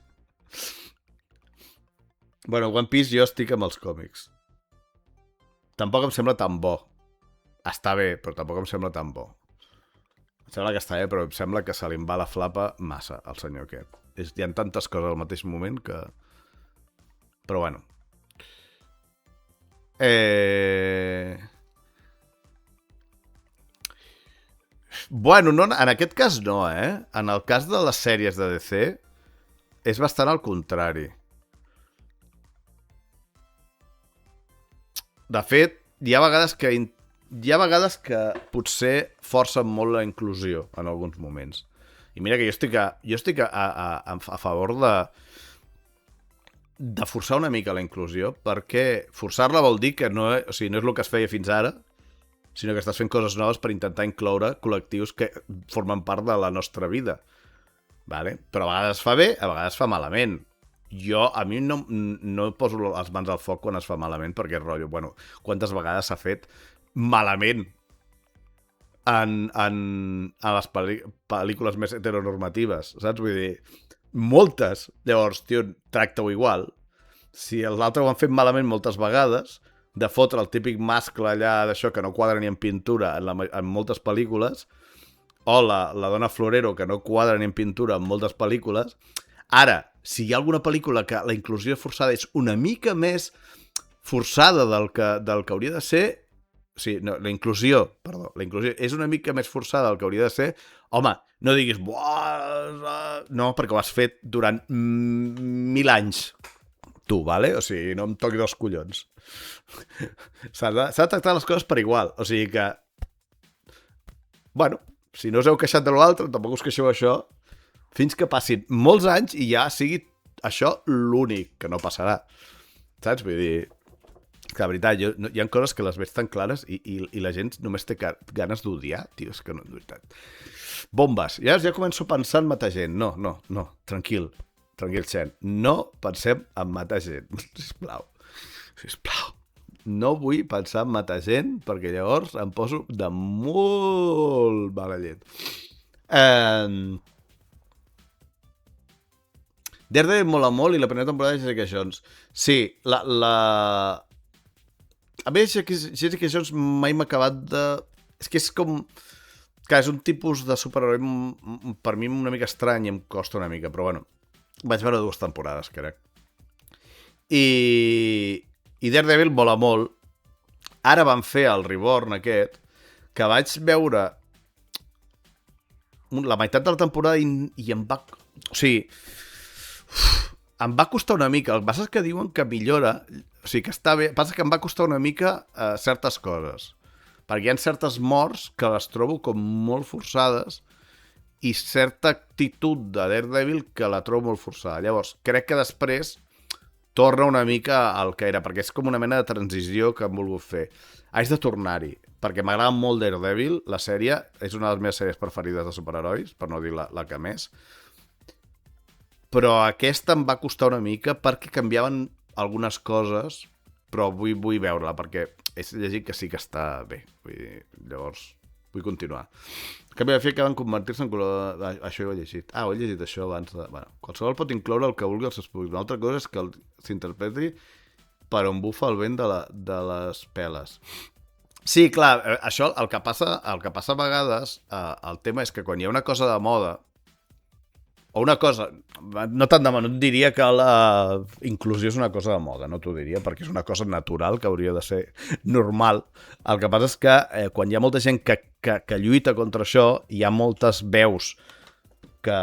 Bueno, One Piece jo estic amb els còmics. Tampoc em sembla tan bo. Està bé, però tampoc em sembla tan bo. Em sembla que està bé, però em sembla que se li va la flapa massa al senyor aquest. Hi ha tantes coses al mateix moment que... Però bueno. Bueno, no, en aquest cas no, En el cas de les sèries de DC és bastant al contrari. De fet, hi ha vegades que potser forcen molt la inclusió en alguns moments. I mira que jo estic a favor de forçar una mica la inclusió, perquè forçar-la vol dir que no és el que es feia fins ara, sinó que estàs fent coses noves per intentar incloure col·lectius que formen part de la nostra vida. Vale? Però a vegades fa bé, a vegades fa malament. A mi no poso les mans al foc quan es fa malament, perquè rotllo, bueno, quantes vegades s'ha fet malament en les pel·lícules més heteronormatives, saps? Vull dir, moltes. Llavors, tio, tracta-ho igual. Si l'altre ho han fet malament moltes vegades, de fotre el típic mascle allà d'això que no quadra ni en pintura en moltes pel·lícules, o la dona florero que no quadra ni en pintura en moltes pel·lícules. Ara, si hi ha alguna pel·lícula que la inclusió forçada és una mica més forçada del que hauria de ser, no, la inclusió és una mica més forçada del que hauria de ser, home, no diguis, no, perquè ho has fet durant 1000 anys, tu, vale? O sigui, no em toquis els collons. S'ha de tractar les coses per igual, o sigui que, bueno, si no us heu queixat de l'altre, tampoc us queixeu això, fins que passin molts anys i ja sigui això l'únic que no passarà. Saps? Vull dir, que la veritat, hi ha coses que les veig tan clares i la gent només té ganes d'odiar, tio, és que no, de veritat. Bombes. Ja començo a pensar en matar gent. No, tranquil, Xen. No pensem en matar gent, sisplau. No vull pensar en matar gent perquè llavors em poso de molt mala llet. Daredevil mola molt i la primera temporada de Jessica Jones. Sí, a mi Jessica Jones mai m'ha acabat de... És que és com... Que és un tipus de superheroi per mi una mica estrany i em costa una mica, però bueno, vaig veure 2 temporades, crec. I Daredevil mola molt. Ara van fer el Reborn aquest, que vaig veure la meitat de la temporada i em va... O sigui, em va costar una mica. El que passa és que diuen que millora, o sigui, que està bé. El que passa és que em va costar una mica certes coses. Perquè hi ha certes morts que les trobo com molt forçades i certa actitud de Daredevil que la trobo molt forçada. Llavors, crec que després torna una mica al que era, perquè és com una mena de transició que han volgut fer. Haig de tornar-hi, perquè m'agrada molt Daredevil, la sèrie, és una de les meves sèries preferides de superherois, per no dir la que més. Però aquesta em va costar una mica perquè canviaven algunes coses, però vull veure-la, perquè he llegit que sí que està bé. Vull dir, llavors, vull continuar. En canvi, de fet, que van convertir-se en color... Això ho he llegit. Ho he llegit això abans de... Bueno, qualsevol pot incloure el que vulgui als seus públics. Una altra cosa és que s'interpreti per on bufa el vent de les peles. Sí, clar, això, el que passa a vegades, el tema és que quan hi ha una cosa de moda, o una cosa, no tant de moda, no et diria que la inclusió és una cosa de moda, no t'ho diria, perquè és una cosa natural que hauria de ser normal. El que passa és que quan hi ha molta gent que lluita contra això, hi ha moltes veus que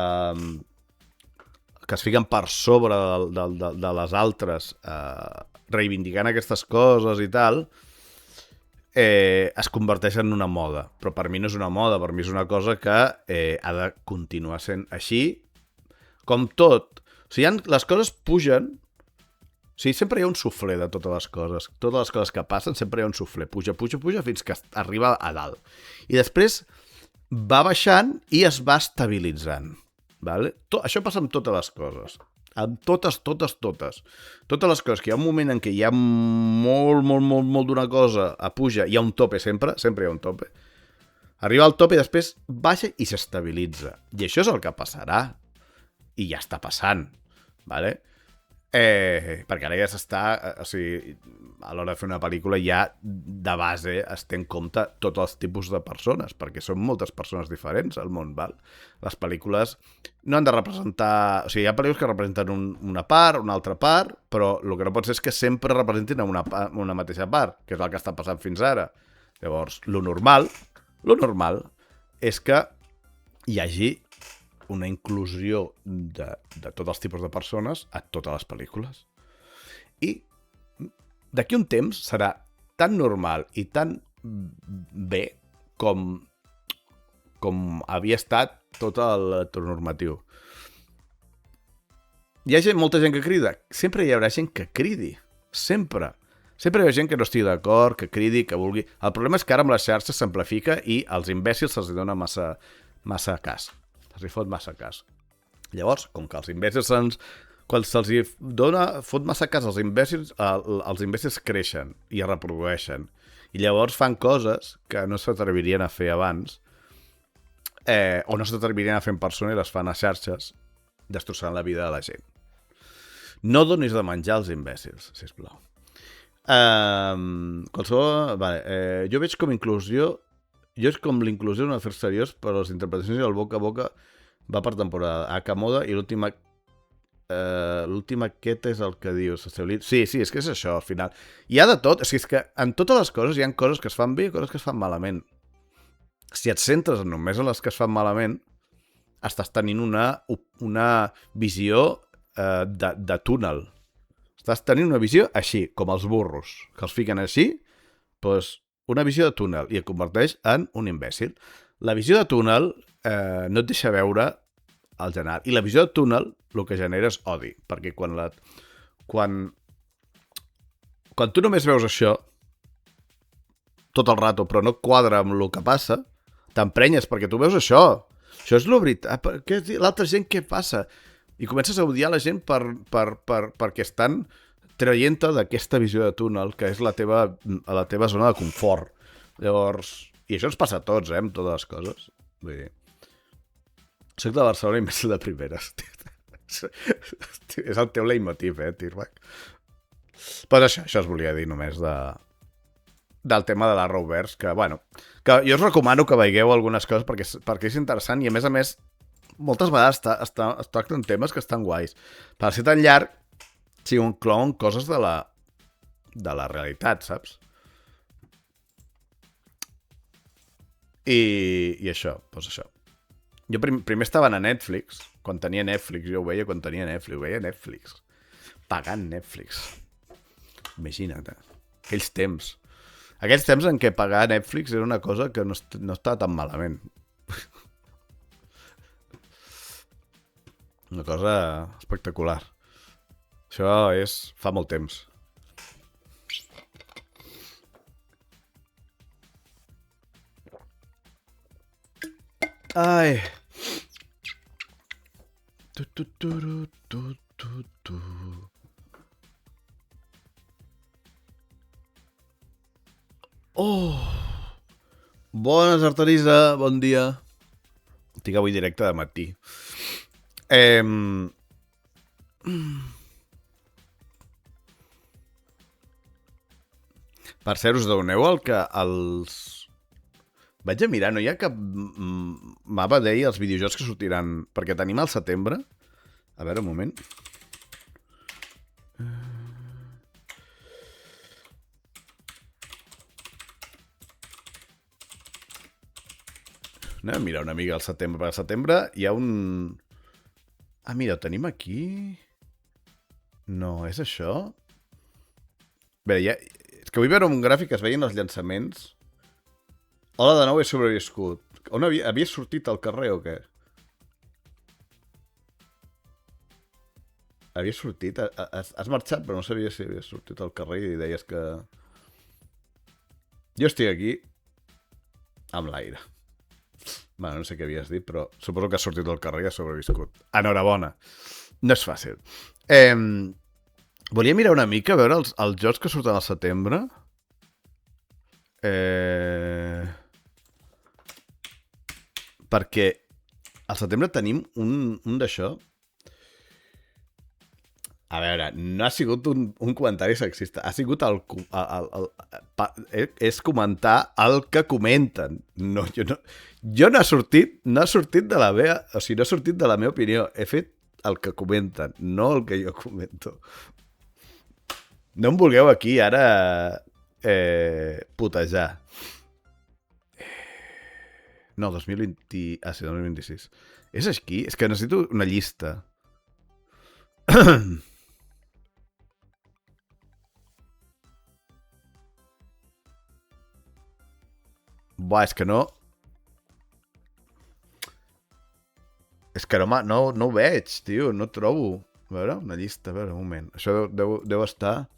es fiquen per sobre de les altres reivindicant aquestes coses i tal, es converteix en una moda. Però per mi no és una moda, per mi és una cosa que ha de continuar sent així. Com tot. O sigui, les coses pugen. O sigui, sempre hi ha un suflé de totes les coses. Totes les coses que passen, sempre hi ha un suflé. Puja fins que arriba a dalt. I després va baixant i es va estabilitzant. Vale? Això passa amb totes les coses. Amb totes. Totes les coses, que hi ha un moment en què hi ha molt d'una cosa a puja, hi ha un tope sempre hi ha un tope. Arriba al tope i després baixa i s'estabilitza. I això és el que passarà. I ja està passant, ¿vale? Perquè ara ja s'està... O sigui, a l'hora de fer una pel·lícula ja de base es té en compte tots els tipus de persones, perquè són moltes persones diferents al món, val? Les pel·lícules no han de representar... O sigui, hi ha pel·lícules que representen una part, una altra part, però el que no pot ser és que sempre representin una mateixa part, que és el que està passant fins ara. Llavors, lo normal és que hi hagi una inclusió de tots els tipus de persones a totes les pel·lícules. I d'aquí un temps serà tan normal i tan bé com havia estat tot el heteronormatiu. Hi ha molta gent que crida. Sempre hi haurà gent que cridi. Sempre. Sempre hi ha gent que no estigui d'acord, que cridi, que vulgui. El problema és que ara amb les xarxes s'amplifica i als imbècils se'ls dona massa cas. Se'ls fot massa cas. Llavors, com que els imbècils quan se'ls fot massa cas als imbècils, els imbècils creixen i es reprodueixen. I llavors fan coses que no s'atrevirien a fer abans, o no s'atrevirien a fer en persona i les fan a xarxes, destrossant la vida de la gent. No donis de menjar als imbècils, sisplau. Jo veig com inclusió... Jo és com l'inclusió en afers seriós, però les interpretacions i el boca a boca va per temporada. Akamoda i l'última aquest és el que dius. Sí, és que és això, al final. Hi ha de tot. És que en totes les coses hi ha coses que es fan bé i coses que es fan malament. Si et centres només en les que es fan malament, estàs tenint una visió de túnel. Estàs tenint una visió així, com els burros, que els fiquen així, doncs una visió de túnel i et converteix en un imbècil. La visió de túnel no et deixa veure el general. I la visió de túnel el que genera és odi, perquè quan tu només veus això tot el rato, però no quadra amb el que passa, t'emprenyes perquè tu veus això. Això és la veritat. L'altra gent què passa? I comences a odiar la gent perquè estan traient-te d'aquesta visió de túnel, que és la teva zona de confort. Llavors, i això ens passa a tots, amb totes les coses. Vull dir, soc de Barcelona i més de primeres. És el teu leitmotiv, Tirbac. Però això es volia dir només del tema de la Rovers, que, bueno, que jo us recomano que veieu algunes coses perquè és interessant i, a més, moltes vegades es tracten temes que estan guais. Per ser tan llarg, si inclouen coses de la realitat, saps? I això, doncs això. Jo primer estaven a Netflix, quan tenia Netflix, jo ho veia quan tenia Netflix, ho veia Netflix. Pagant Netflix. Imagina't, aquells temps. Aquells temps en què pagar Netflix era una cosa que no estava tan malament. Una cosa espectacular. Això és fa molt temps. Ai. Oh! Bones, Arterisa, bon dia. Estic avui directe de matí. Per cert, us doneu el que els... Vaig a mirar, no hi ha cap mapa d'ell els videojocs que sortiran, perquè tenim al setembre. A veure, un moment. Anem a mirar una mica al setembre. Per al setembre hi ha un... Ah, mira, ho tenim aquí. No, és això? Bé, ja... És que vull veure un gràfic que es veien els llançaments. Hola, de nou he sobreviscut. On havia sortit al carrer o què? Havia sortit? Has marxat, però no sabia si havia sortit al carrer i deies que... Jo estic aquí amb l'aire. Bueno, no sé què havies dit, però suposo que has sortit al carrer i has sobreviscut. Enhorabona. No és fàcil. Volia mirar una mica, a veure els jocs que surten al setembre. Perquè al setembre tenim un d'això. A veure, no ha sigut un comentari sexista. Ha sigut és comentar el que comenten. No, jo no ha sortit de la meva... O sigui, no ha sortit de la meva opinió. He fet el que comenten, no el que jo comento. No em vulgueu aquí ara putejar. No, 2020... Ah, sí, 2026. És aquí? És que necessito una llista. Buah, és que no... És que no ho veig, tio. No trobo. A veure, una llista. A veure, un moment. Això deu estar...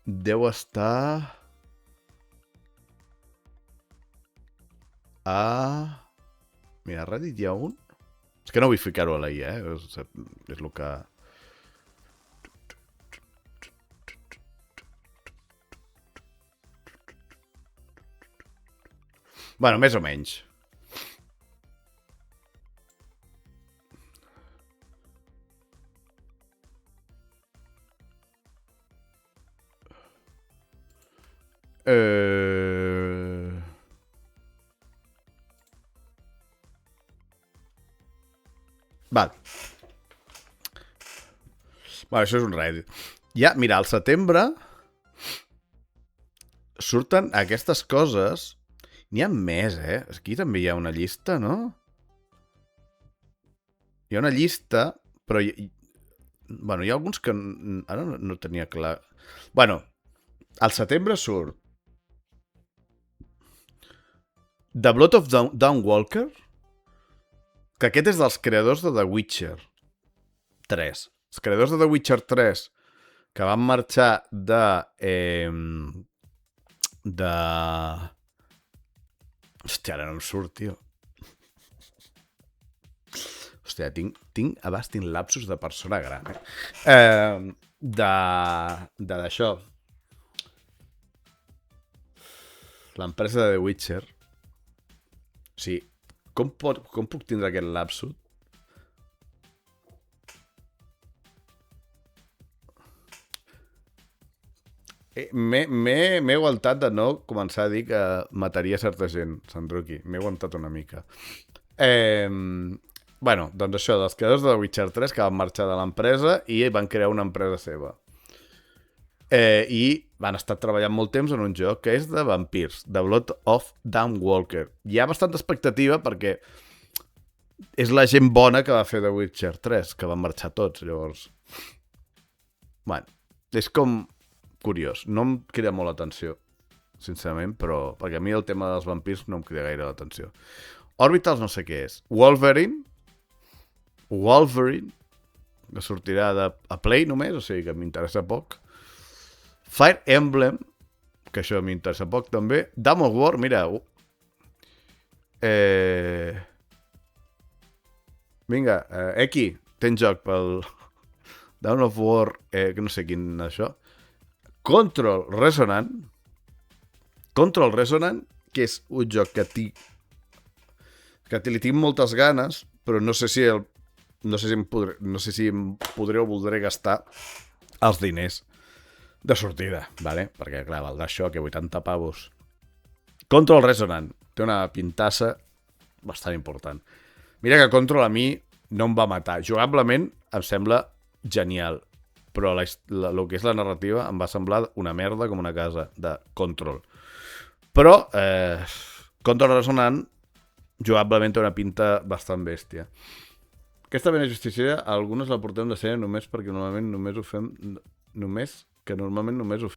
Deu estar... Mira, a Reddit hi ha un... És que no vull ficar-ho a la IA, És el que... Bueno, més o menys. Val. Bueno, això és un Reddit. Ja, mira, al setembre surten aquestes coses. N'hi ha més, Aquí també hi ha una llista, no? Hi ha una llista, però... Bueno, hi ha alguns que ara no tenia clar. Bueno, al setembre surt The Blood of Dawnwalker, que aquest és dels creadors de The Witcher 3. Els creadors de The Witcher 3 que van marxar de... Hòstia, ara no em surt, tio. Hòstia, tinc abast, tinc lapsus de persona gran, d'això. L'empresa de The Witcher. O sigui, com puc tindre aquest lapsus? M'he aguantat de no començar a dir que mataria certa gent, Sandruki. M'he aguantat una mica. Bueno, doncs això, dels creadors de The Witcher 3 que van marxar de l'empresa i van crear una empresa seva. I van estar treballant molt temps en un joc que és de vampirs, The Blood of Dawnwalker. Hi ha bastanta expectativa perquè és la gent bona que va fer The Witcher 3, que van marxar tots, llavors. Bueno, és com curiós. No em crida molt l'atenció, sincerament, però perquè a mi el tema dels vampirs no em crida gaire l'atenció. Orbitals no sé què és. Wolverine, que sortirà a Play només, o sigui que m'interessa poc. Fire Emblem, que això m'interessa poc també. Dawn of War, mira. Vinga, Eki, tens joc pel Dawn of War, que no sé quin això. Control Resonant, que és un joc que li tinc moltes ganes, però no sé si em podré o voldré gastar els diners de sortida, ¿vale? Perquè, clar, valdrà això, que 80 pavos. Control Resonant té una pintassa bastant important. Mira que Control a mi no em va matar. Jugablement em sembla genial, però el que és la narrativa em va semblar una merda com una casa de Control. Però Control Resonant jugablement té una pinta bastant bèstia. Aquesta Bene Justiciera, algunes la portem de sèrie només perquè normalment només ho fem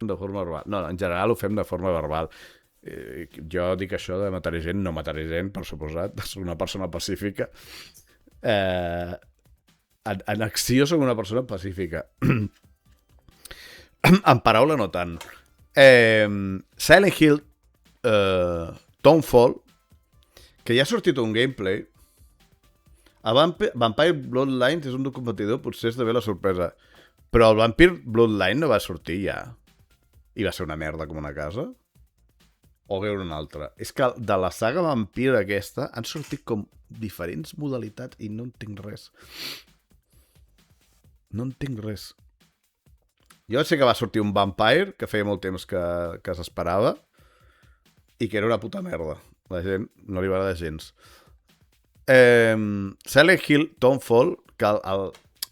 de forma verbal. No, en general ho fem de forma verbal. Jo dic això de matar gent, no matar gent, per suposat, soc una persona pacífica. En acció soc una persona pacífica. En paraula no tant. Silent Hill Townfall, que ja ha sortit un gameplay. A Vampire Bloodlines és un competidor, potser és de bé la sorpresa. Però el Vampire Bloodline no va sortir ja. I va ser una merda com una casa. O veure una altra. És que de la saga Vampir aquesta han sortit com diferents modalitats i no entenc res. Jo sé que va sortir un Vampire, que feia molt temps que s'esperava, i que era una puta merda. La gent no li va agradar gens. Silent Hill Townfall, que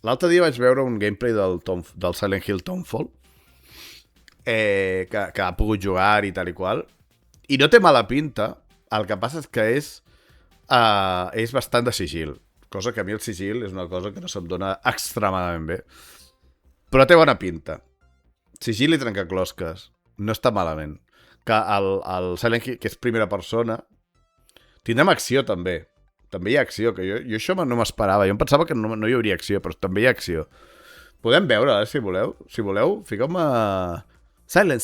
l'altre dia vaig veure un gameplay del Silent Hill Townfall, que ha pogut jugar i tal i qual, i no té mala pinta. El que passa és que és bastant de sigil, cosa que a mi el sigil és una cosa que no se'm dona extremadament bé, però té bona pinta. Sigil i trencaclosques no està malament. Que el Silent Hill, que és primera persona, tindrem acció també hi ha acció, que jo això no m'esperava. Jo em pensava que no hi hauria acció, però també hi ha acció. Podem veure, si voleu. Si voleu, fiqueu-me Silent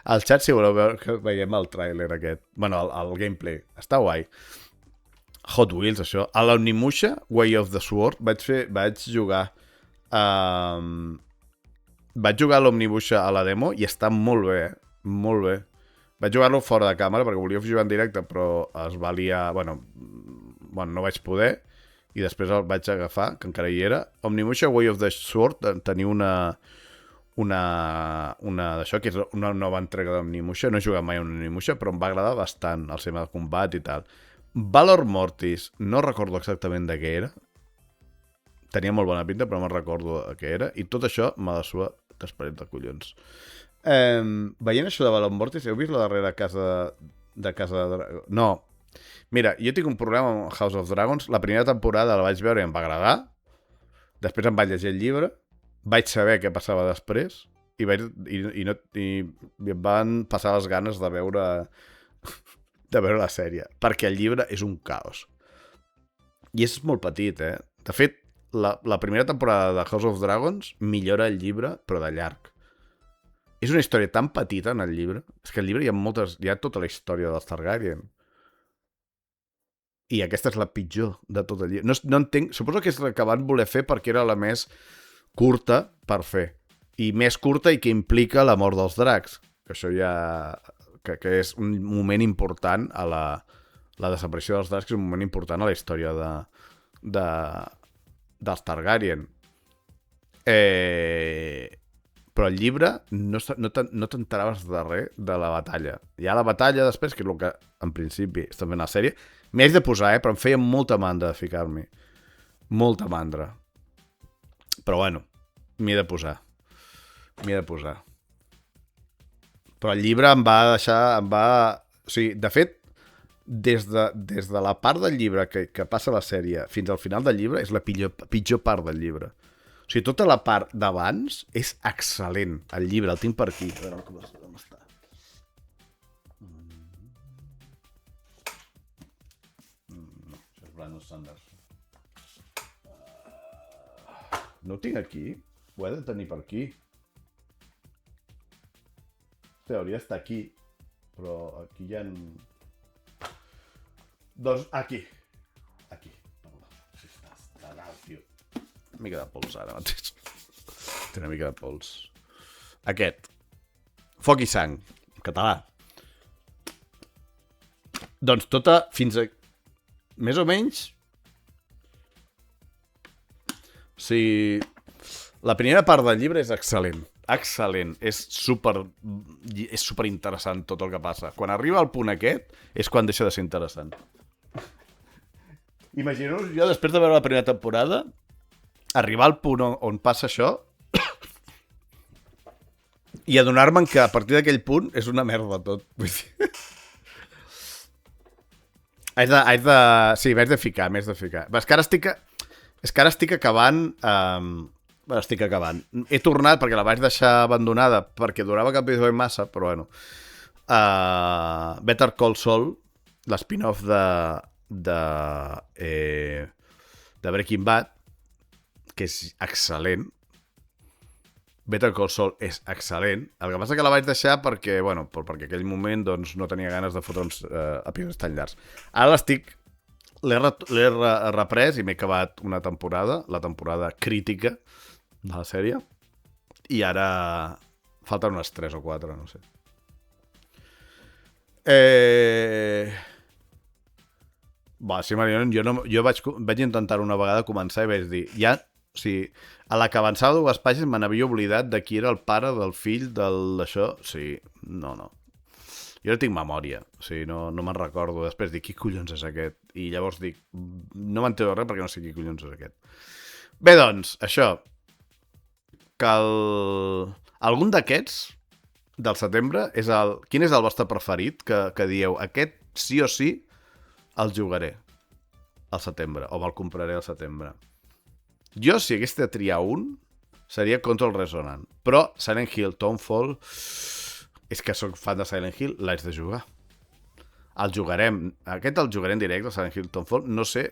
al xat, si voleu veure que veiem el tràiler aquest. Bueno, el gameplay. Està guai. Hot Wheels, això. A l'Onimusha, Way of the Sword, vaig jugar a l'Omnibusha a la demo i està molt bé, molt bé. Vaig jugar-lo fora de càmera perquè volia jugar en directe, però es va liar... Bueno, no vaig poder i després el vaig agafar, que encara hi era. Omnimusha Way of the Sword tenia una d'això, que és una nova entrega d'Omnimusha. No he jugat mai a Omnimusha, però em va agradar bastant el tema de combat i tal. Valor Mortis, no recordo exactament de què era. Tenia molt bona pinta, però no me'n recordo de què era. I tot això m'ha de suar d'esperit de collons. Veient això de Valor Mortis, heu vist la darrera casa de Dragons? No. Mira, jo tinc un problema amb House of Dragons. La primera temporada la vaig veure i em va agradar. Després em vaig llegir el llibre. Vaig saber què passava després. I em van passar les ganes de veure de veure la sèrie, perquè el llibre és un caos. I és molt petit, eh? De fet, la primera temporada de House of Dragons millora el llibre, però de llarg. És una història tan petita en el llibre. És que al llibre hi ha tota la història dels Targaryen. I aquesta és la pitjor de tot el llibre. No entenc... Suposo que és la que van voler fer perquè era la més curta per fer. I més curta i que implica la mort dels dracs. Que això ja... Que és un moment important a la desaparició dels dracs, que és un moment important a la història dels Targaryen. Però el llibre no t'enteraves de res de la batalla. Hi ha la batalla després, que és el que en principi està fent la sèrie. M'hi haig de posar, però em feia molta mandra de ficar-m'hi. Molta mandra. Però bueno, m'hi he de posar. Però el llibre em va deixar... O sigui, de fet, des de la part del llibre que passa la sèrie fins al final del llibre és la pitjor part del llibre. O sigui, tota la part d'abans és excel·lent. El llibre, el tinc per aquí. A veure com està. No, això és Brandon Sanderson. No ho tinc aquí? Ho he de tenir per aquí. Hauria d'estar aquí, però aquí hi ha... Doncs aquí. Si està dalt, tio. Una mica de pols ara mateix. Té una mica de pols. Aquest. Foc i sang. En català. Doncs tota fins a... Més o menys... O sigui... La primera part del llibre és excel·lent. Excel·lent. És super interessant tot el que passa. Quan arriba al punt aquest, és quan deixa de ser interessant. Imagineu-vos jo, després de veure la primera temporada, arribar al punt on passa això i adonar-me'n que a partir d'aquell punt és una merda tot. Sí, m'haig de ficar. És que ara estic acabant... Bueno, estic acabant. He tornat perquè la vaig deixar abandonada perquè durava cap episodi massa, però bueno. Better Call Saul, l'spin-off de Breaking Bad, que és excel·lent. Better Call Saul és excel·lent. El que passa que la vaig deixar perquè, bueno, perquè aquell moment doncs, no tenia ganes de fotre uns episodis tan llargs. Ara l'he reprès i m'he acabat una temporada, la temporada crítica de la sèrie, i ara falten unes 3 o 4, no sé. Sí, Marion, jo vaig intentar una vegada començar i vaig dir, o sigui, a la que avançava 2 pàgines me n'havia oblidat de qui era el pare del fill d'això. O sigui, no. Jo no tinc memòria, o sigui, no me'n recordo. Després dic, qui collons és aquest? I llavors dic, no m'entero res perquè no sé qui collons és aquest. Bé, doncs, això, que algun d'aquests del setembre és quin és el vostre preferit que dieu, aquest sí o sí el jugaré al setembre o me'l compraré al setembre? Jo, si hagués de triar un, seria Control Resonant, però Silent Hill, Townfall, és que sóc fan de Silent Hill, l'haig de jugar. El jugarem, aquest el jugaré en directe, Silent Hill, Townfall, no sé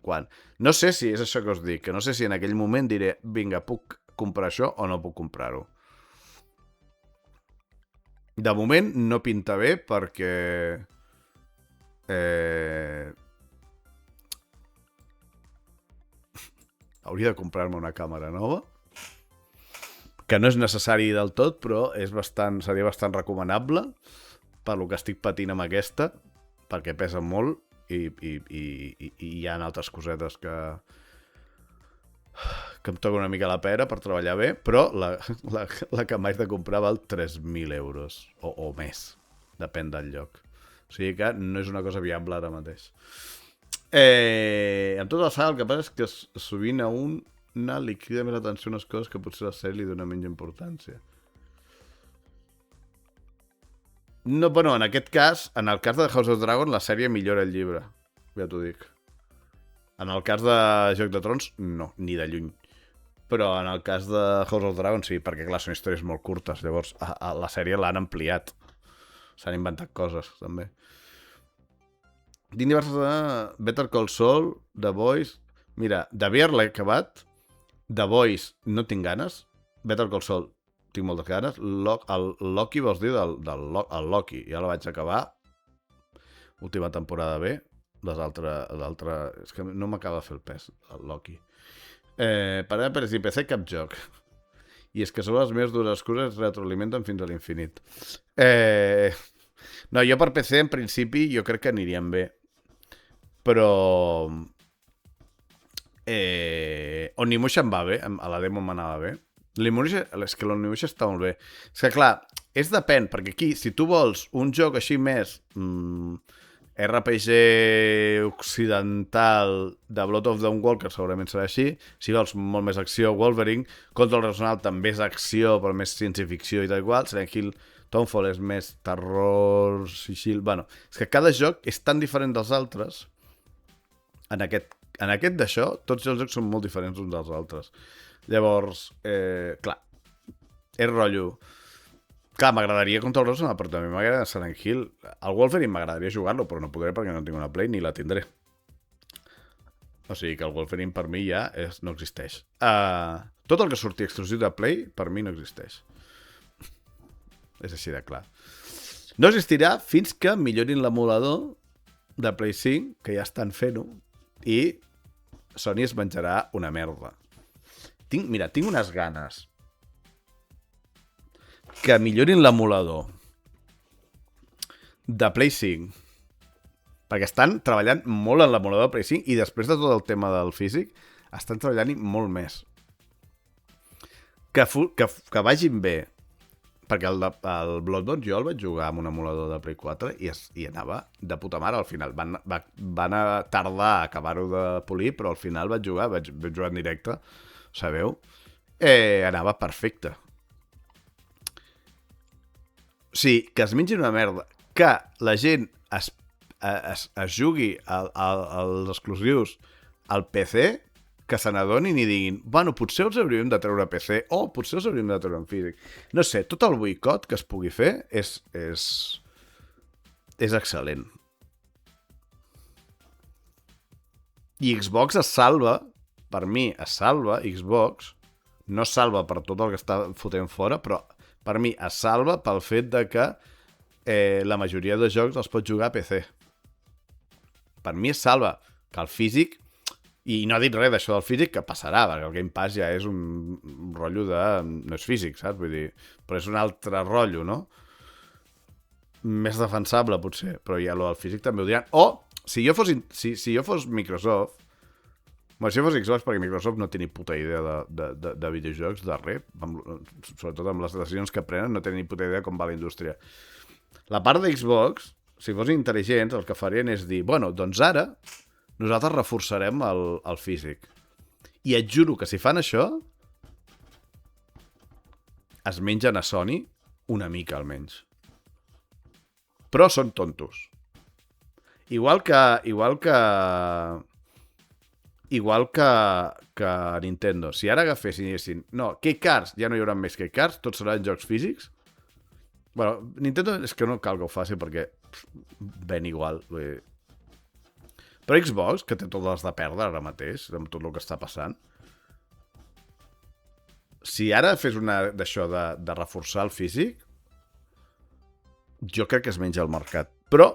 quan. No sé si és això que us dic, que no sé si en aquell moment diré, vinga, puc comprar això o no puc comprar-ho. De moment no pinta bé perquè hauria de comprar-me una càmera nova, que no és necessari del tot, però seria bastant recomanable per lo que estic patint amb aquesta, perquè pesa molt i hi ha altres cosetes que em toca una mica la pera per treballar bé, però la que m'haig de comprar val 3.000 euros o més, depèn del lloc. O sigui que no és una cosa viable ara mateix. Amb tota la saga el que passa és que sovint a una li crida més atenció unes coses que potser la sèrie li dona menys importància. No, bueno, en aquest cas, en el cas de House of Dragon, la sèrie millora el llibre, ja t'ho dic. En el cas de Joc de Trons, no, ni de lluny. Però en el cas de House of Dragon sí, perquè clar, són històries molt curtes. Llavors, a la sèrie l'han ampliat. S'han inventat coses, també. Tinc diverses de Better Call Saul, The Boys... Mira, The Bear l'he acabat, The Boys no tinc ganes, Better Call Saul tinc moltes ganes, el Loki, vols dir? El Loki, ja la vaig acabar, última temporada bé, l'altra... És que no m'acaba de fer el pes, el Loki. Per si PC cap joc. I és que són les meves dures cures retroalimenten fins a l'infinit. No, jo per PC en principi jo crec que anirien bé. Però... Onimusha em va bé, a la demo m'anava bé. És que l'Onimusha està molt bé. És que clar, depèn, perquè aquí, si tu vols un joc així més RPG occidental de Blood of the Walker, segurament serà així. Si vols molt més acció, Wolverine. Control Resonant també és acció, però més ciència-ficció i tal qual. Silent Hill, Townfall és més terror, sigil... Bueno, és que cada joc és tan diferent dels altres. En aquest d'això, tots els jocs són molt diferents uns dels altres. Llavors, clar, és rotllo... Clar, m'agradaria Control Resonant, però també m'agrada Silent Hill. El Wolverine m'agradaria jugar-lo, però no podré perquè no tinc una Play ni la tindré. O sigui que el Wolverine per mi ja no existeix. Tot el que surti exclusiu de Play, per mi no existeix. És així de clar. No existirà fins que millorin l'emulador de Play 5, que ja estan fent-ho, i Sony es menjarà una merda. Tinc unes ganes que millorin l'emulador de Play 5, perquè estan treballant molt en l'emulador de Play 5 i després de tot el tema del físic estan treballant-hi molt més. Que vagin bé, perquè el Bloodborne jo el vaig jugar amb un emulador de Play 4 i anava de puta mare al final. Van tardar a acabar-ho de polir, però al final vaig jugar en directe, sabeu? Anava perfecte. Sí, que es mengin una merda. Que la gent es jugui als exclusius al PC, que se n'adonin i diguin, bueno, potser els hauríem de treure a PC o potser els hauríem de treure en físic. No sé, tot el boicot que es pugui fer és excel·lent. I Xbox es salva, per mi es salva, Xbox no es salva per tot el que està fotent fora, però per mi es salva pel fet de que la majoria de jocs els pots jugar a PC. Per mi es salva que el físic, i no ha dit res d'això del físic, que passarà, perquè el Game Pass ja és un rotllo de... no és físic, saps? Vull dir, però és un altre rotllo, no? Més defensable, potser, però ja el físic també ho diran. O, si jo fos Microsoft, bueno, si jo fos Xbox, perquè Microsoft no té ni puta idea de videojocs, de res, sobretot amb les decisions que prenen, no té ni puta idea com va la indústria. La part de Xbox, si fos intel·ligents, el que farien és dir, bueno, doncs ara nosaltres reforçarem el físic. I et juro que si fan això, es mengen a Sony una mica, almenys. Però són tontos. Igual que Nintendo. Si ara agafessin i diguessin, no, Key Cards, ja no hi haurà més Key Cards, tots seran jocs físics. Bueno, Nintendo és que no cal que ho faci perquè ven igual. Però Xbox, que té totes les de perdre ara mateix, amb tot el que està passant, si ara fes una d'això de reforçar el físic, jo crec que es menja el mercat. Però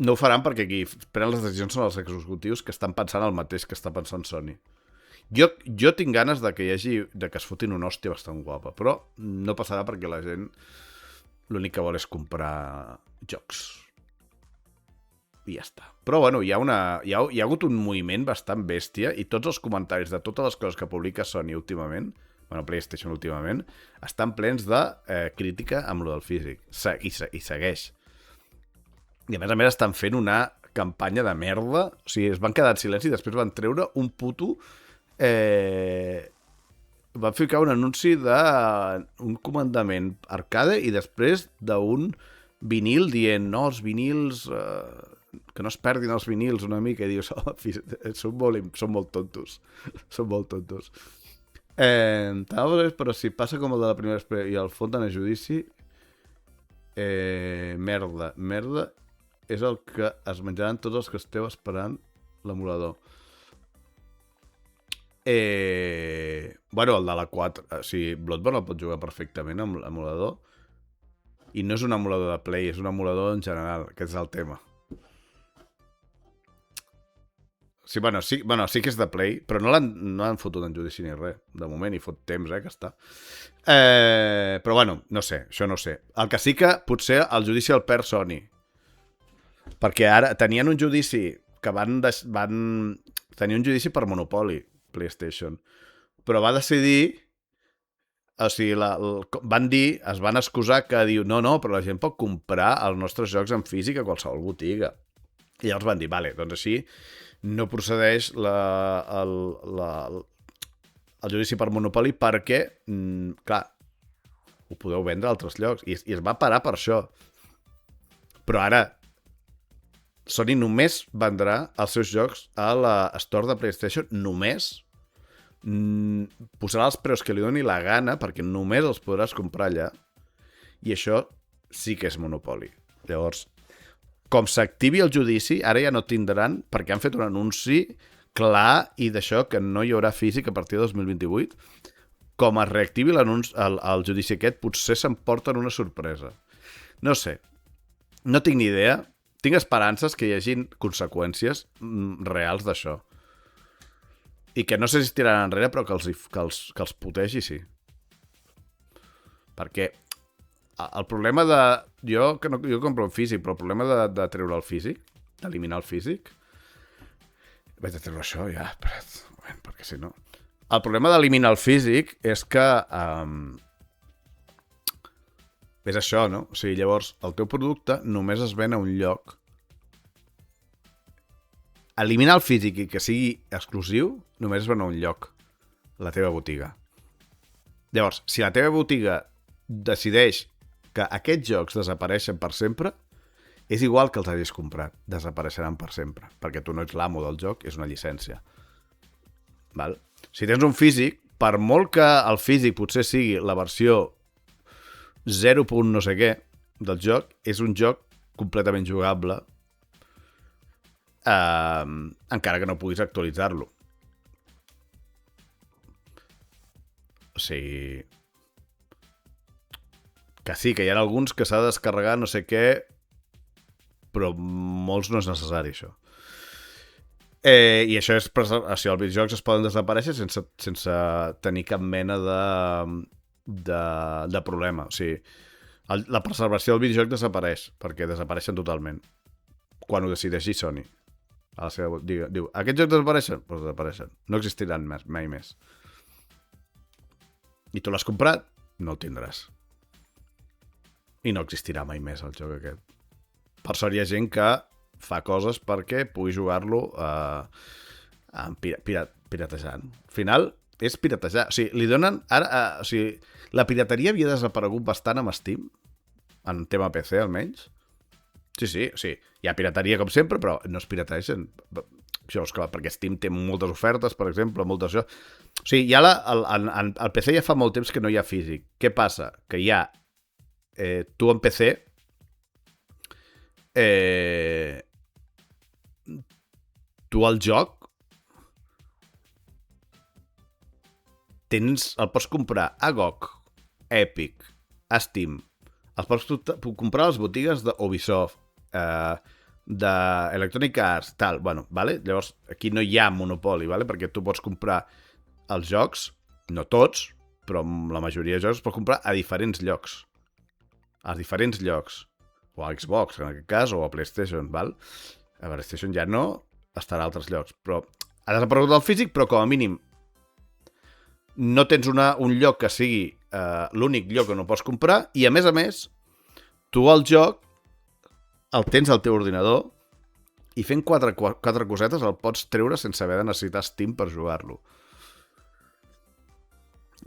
no ho faran perquè qui pren les decisions són els executius que estan pensant el mateix que està pensant Sony. Jo tinc ganes de que es fotin una hòstia bastant guapa, però no passarà perquè la gent l'únic que vol és comprar jocs. I ja està. Però bueno, hi ha hagut un moviment bastant bèstia i tots els comentaris de totes les coses que publica Sony últimament, bueno, PlayStation últimament, estan plens de crítica amb lo del físic. I segueix. I a més estan fent una campanya de merda. O sigui, es van quedar en silenci i després van treure un puto... van ficar un anunci d'un comandament arcade i després d'un vinil dient, no, els vinils... que no es perdin els vinils una mica, i dius, són molt tontos. Són molt tontos. Però si passa com el de la primera i el foten a judici, Merda és el que es menjaran tots els que esteu esperant l'emulador. Bueno, el de la 4. O sigui, Bloodborne el pot jugar perfectament amb l'emulador. I no és un emulador de Play, és un emulador en general. Aquest és el tema. Sí, sí que és de Play, però no l'han fotut en judici ni res. De moment, i fot temps, que està. Però bueno, no sé, això no sé. El que sí que potser el judici el perd Sony. Perquè ara tenien un judici que van tenir un judici per monopoli, PlayStation. Però va decidir... O sigui, van dir, es van excusar que diu, no, però la gent pot comprar els nostres jocs en físic a qualsevol botiga. I llavors van dir, vale, doncs així no procedeix el judici per monopoli perquè, clar, ho podeu vendre a altres llocs. I es va parar per això. Però ara, Sony només vendrà els seus jocs a la Store de PlayStation, només. Posarà els preus que li doni la gana perquè només els podràs comprar allà, i això sí que és monopoli. Llavors, com s'activi el judici, ara ja no tindran, perquè han fet un anunci clar i d'això que no hi haurà físic a partir de 2028. Com es reactivi el judici aquest, potser s'emporten una sorpresa. No sé, no tinc ni idea. Tinc esperances que hi hagin conseqüències reals d'això. I que no sé si es tiraran enrere, però que els putegi, sí. Perquè el problema de... Jo compro en físic, però el problema de treure el físic, d'eliminar el físic... Vaig a treure això, ja, perquè si no... El problema d'eliminar el físic és que... és això, no? O sigui, llavors, el teu producte només es ven a un lloc. Eliminar el físic i que sigui exclusiu només es ven a un lloc, la teva botiga. Llavors, si la teva botiga decideix que aquests jocs desapareixen per sempre, és igual que els hagis comprat, desapareixeran per sempre, perquè tu no ets l'amo del joc, és una llicència. Val? Si tens un físic, per molt que el físic potser sigui la versió 0. no sé què del joc, és un joc completament jugable, encara que no puguis actualitzar-lo. O sigui... Que sí, que hi ha alguns que s'ha de descarregar no sé què, però molts no és necessari, això. I això és... O sigui, els videojocs es poden desaparèixer sense tenir cap mena de problema. O sigui, la preservació del videojoc desapareix, perquè desapareixen totalment. Quan ho decideixi Sony. A la seva, diu, aquests jocs desapareixen? Doncs desapareixen. No existiran mai més. I tu l'has comprat? No el tindràs. I no existirà mai més el joc aquest. Per sort hi ha gent que fa coses perquè pugui jugar-lo piratejant. Al final és piratejar. O sigui, li donen... Ara, o sigui, la pirateria havia desaparegut bastant amb Steam, en tema PC almenys. Sí, o sigui, hi ha pirateria com sempre, però no es pirategen. Això és clar, perquè Steam té moltes ofertes, per exemple, moltes això. O sigui, ja el PC ja fa molt temps que no hi ha físic. Què passa? Que hi ha tu en PC tu al joc el pots comprar a GOG, Epic, a Steam, els pots comprar a les botigues d'Ubisoft, d'Electronic Arts, tal, bueno, vale? Llavors aquí no hi ha monopoli, vale? Perquè tu pots comprar els jocs, no tots, però la majoria de jocs es pot comprar a diferents llocs. A diferents llocs. O a Xbox, en aquest cas, o a PlayStation, val? A PlayStation ja no, estarà a altres llocs. Però ha desaparegut el físic, però com a mínim no tens un lloc que sigui l'únic lloc on no pots comprar, i a més, tu el joc el tens al teu ordinador i fent quatre cosetes el pots treure sense haver de necessitar Steam per jugar-lo.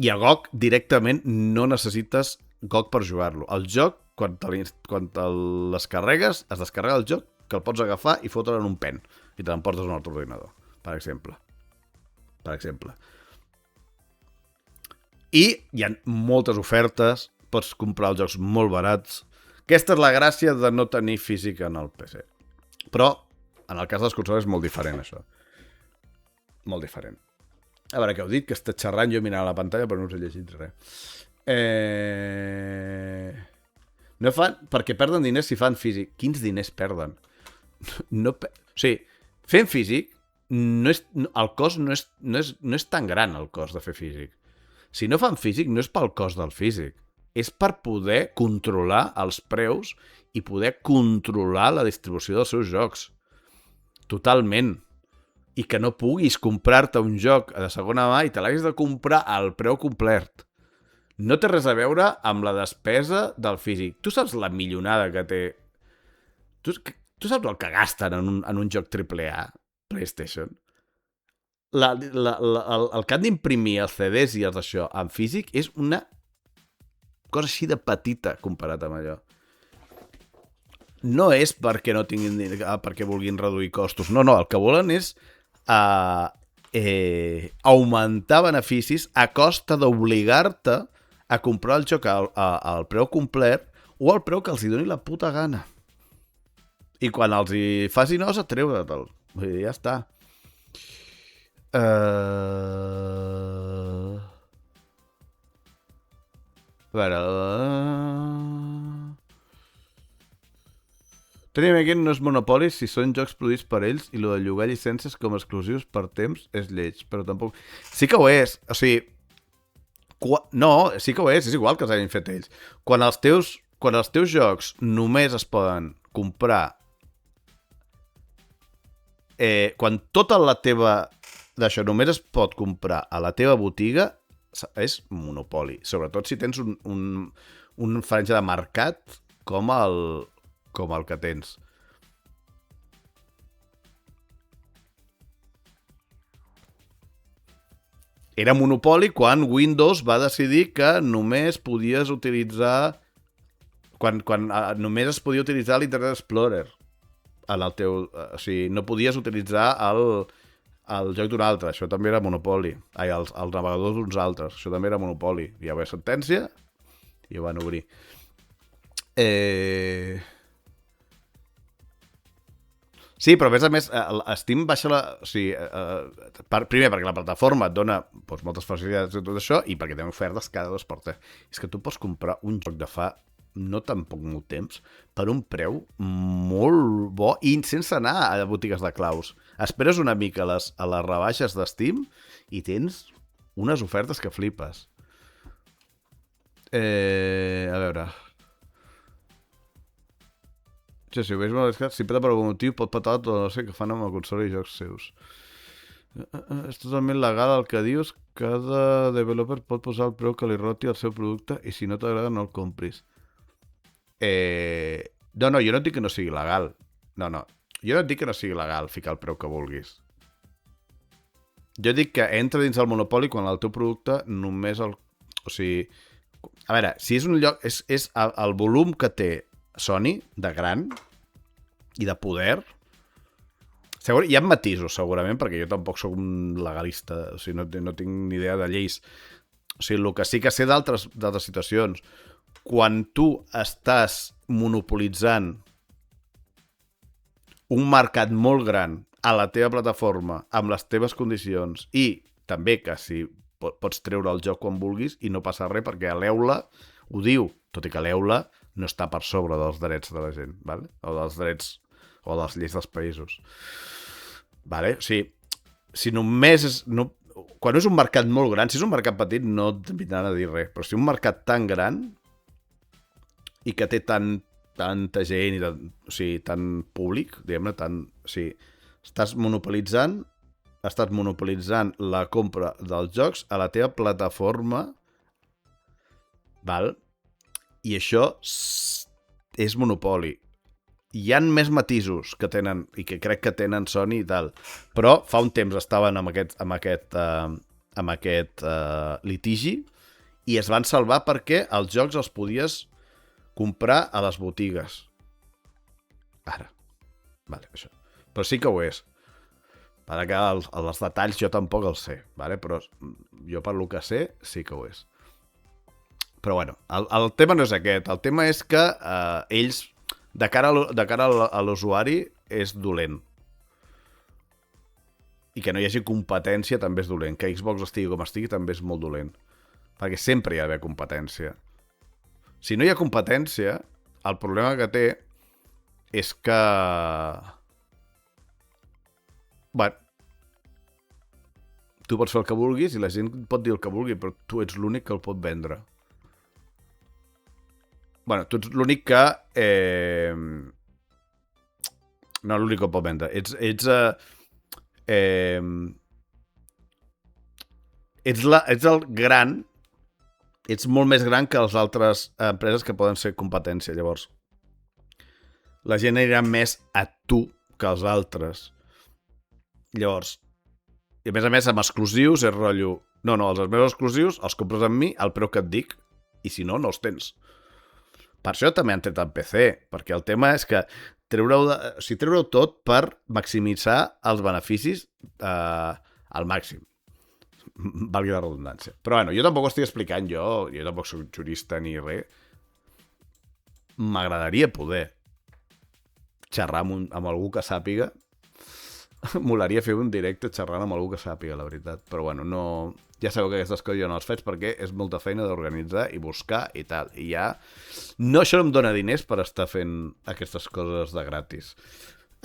I a GOG directament no necessites GOG per jugar-lo. El joc, quan el descarregues, es descarrega el joc, que el pots agafar i fotre'l en un pen i te l'emportes a un altre ordinador, per exemple. I hi ha moltes ofertes, pots comprar els jocs molt barats, Aquesta és la gràcia de no tenir física en el PC. Però, en el cas de les consoles és molt diferent, això. Molt diferent. A veure, què heu dit? Que està xerrant jo mirant a la pantalla, però no us he llegit res. No fan... Perquè perden diners si fan físic. Quins diners perden? O sigui, fent físic, el cost no és tan gran, el cost de fer físic. Si no fan físic, no és pel cost del físic. És per poder controlar els preus i poder controlar la distribució dels seus jocs. Totalment. I que no puguis comprar-te un joc de segona mà i te l'hagis de comprar al preu complet. No té res a veure amb la despesa del físic. Tu saps la millonada que té... Tu saps el que gasten en un joc AAA PlayStation? El que han d'imprimir els CDs i els d'això en físic és una cosa així de petita comparat amb allò. No és perquè no tinguin perquè vulguin reduir costos. No, el que volen és augmentar beneficis a costa d'obligar-te a comprar el joc al preu complet o al preu que els hi doni la puta gana. I quan els hi faci nosa, treure-te'l. Vull dir, ja està. A veure... Tenim aquí no és monopoli si són jocs produïts per ells i lo de llogar llicències com a exclusius per temps és lleig, però tampoc... Sí que ho és, o sigui... No, sí que ho és igual que els hagin fet ells. Quan els teus jocs només es poden comprar... quan tota la teva... d'això només es pot comprar a la teva botiga, és monopoli. Sobretot si tens un franja de mercat com el que tens. Era monopoli quan Windows va decidir que només podies utilitzar... Quan només es podia utilitzar l'Internet Explorer en el teu... O sigui, no podies utilitzar el joc d'un altre. Això també era monopoli. Els navegadors d'uns altres. Això també era monopoli. Hi va haver sentència i ho van obrir. Sí, però a més, Steam baixa la... O sigui, primer, perquè la plataforma et dona moltes facilitats i tot això, i perquè té ofertes cada 2x3. És que tu pots comprar un joc de fa no tan poc molt temps per un preu molt bo i sense anar a botigues de claus. Esperes una mica a les rebaixes de Steam i tens unes ofertes que flipes. A veure... Si ho veus molt descat, sempre per algun motiu pot patar tot el que fan amb la consola i jocs seus. És totalment legal el que dius. Cada developer pot posar el preu que li roti al seu producte i si no t'agrada no el compris. No, jo no et dic que no sigui legal. No. Jo no et dic que no sigui legal ficar el preu que vulguis. Jo dic que entra dins el monopoli quan el teu producte només el... O sigui... A veure, si és un lloc... És el volum que té Sony, de gran i de poder. Hi ha matisos, segurament, perquè jo tampoc sóc un legalista, o sigui, no tinc ni idea de lleis. O sigui, el que sí que sé d'altres situacions, quan tu estàs monopolitzant un mercat molt gran a la teva plataforma, amb les teves condicions, i també que si pots treure el joc quan vulguis i no passa res, perquè l'EULA ho diu, tot i que l'EULA no està per sobre dels drets de la gent, ¿vale? O dels drets o de les lleis dels països. ¿Vale? O sigui, si només és... No, quan és un mercat molt gran, si és un mercat petit no et vindran a dir res, però si és un mercat tan gran i que té tanta gent, o sigui, tan públic, diguem-ne, o sigui, estàs monopolitzant la compra dels jocs a la teva plataforma, val? I això és monopoli. Hi han més matisos que tenen, i que crec que tenen Sony i tal, però fa un temps estaven amb aquest litigi i es van salvar perquè els jocs els podies comprar a les botigues. Ara. Vale, això. Però sí que ho és. Para que els detalls jo tampoc els sé, vale? Però jo per lo que sé sí que ho és. Però bueno, el tema no és aquest. El tema és que ells, de cara a l'usuari, és dolent. I que no hi hagi competència també és dolent. Que Xbox estigui com estigui també és molt dolent. Perquè sempre hi ha d'haver competència. Si no hi ha competència, el problema que té és que... Bueno, tu pots fer el que vulguis i la gent pot dir el que vulgui, però tu ets l'únic que el pot vendre. Bueno, tu ets l'únic que... No, l'únic que el pot vendre. Ets el gran, ets molt més gran que les altres empreses que poden ser competència. Llavors, la gent anirà més a tu que als altres. Llavors, i a més amb exclusius és rotllo... No, els meus exclusius els compres amb mi al preu que et dic i si no, no els tens. Per això també han tret el PC, perquè el tema és que treure-ho tot per maximitzar els beneficis al màxim. Valgui la redundància. Però bueno, jo tampoc ho estic explicant jo tampoc soc jurista ni res. M'agradaria poder xerrar amb algú que sàpiga. Molaria fer un directe xerrant amb algú que sàpiga, la veritat. Però bueno, no... Ja sabeu que aquestes coses jo no les faig perquè és molta feina d'organitzar i buscar i tal. I ja... No, això no em dona diners per estar fent aquestes coses de gratis.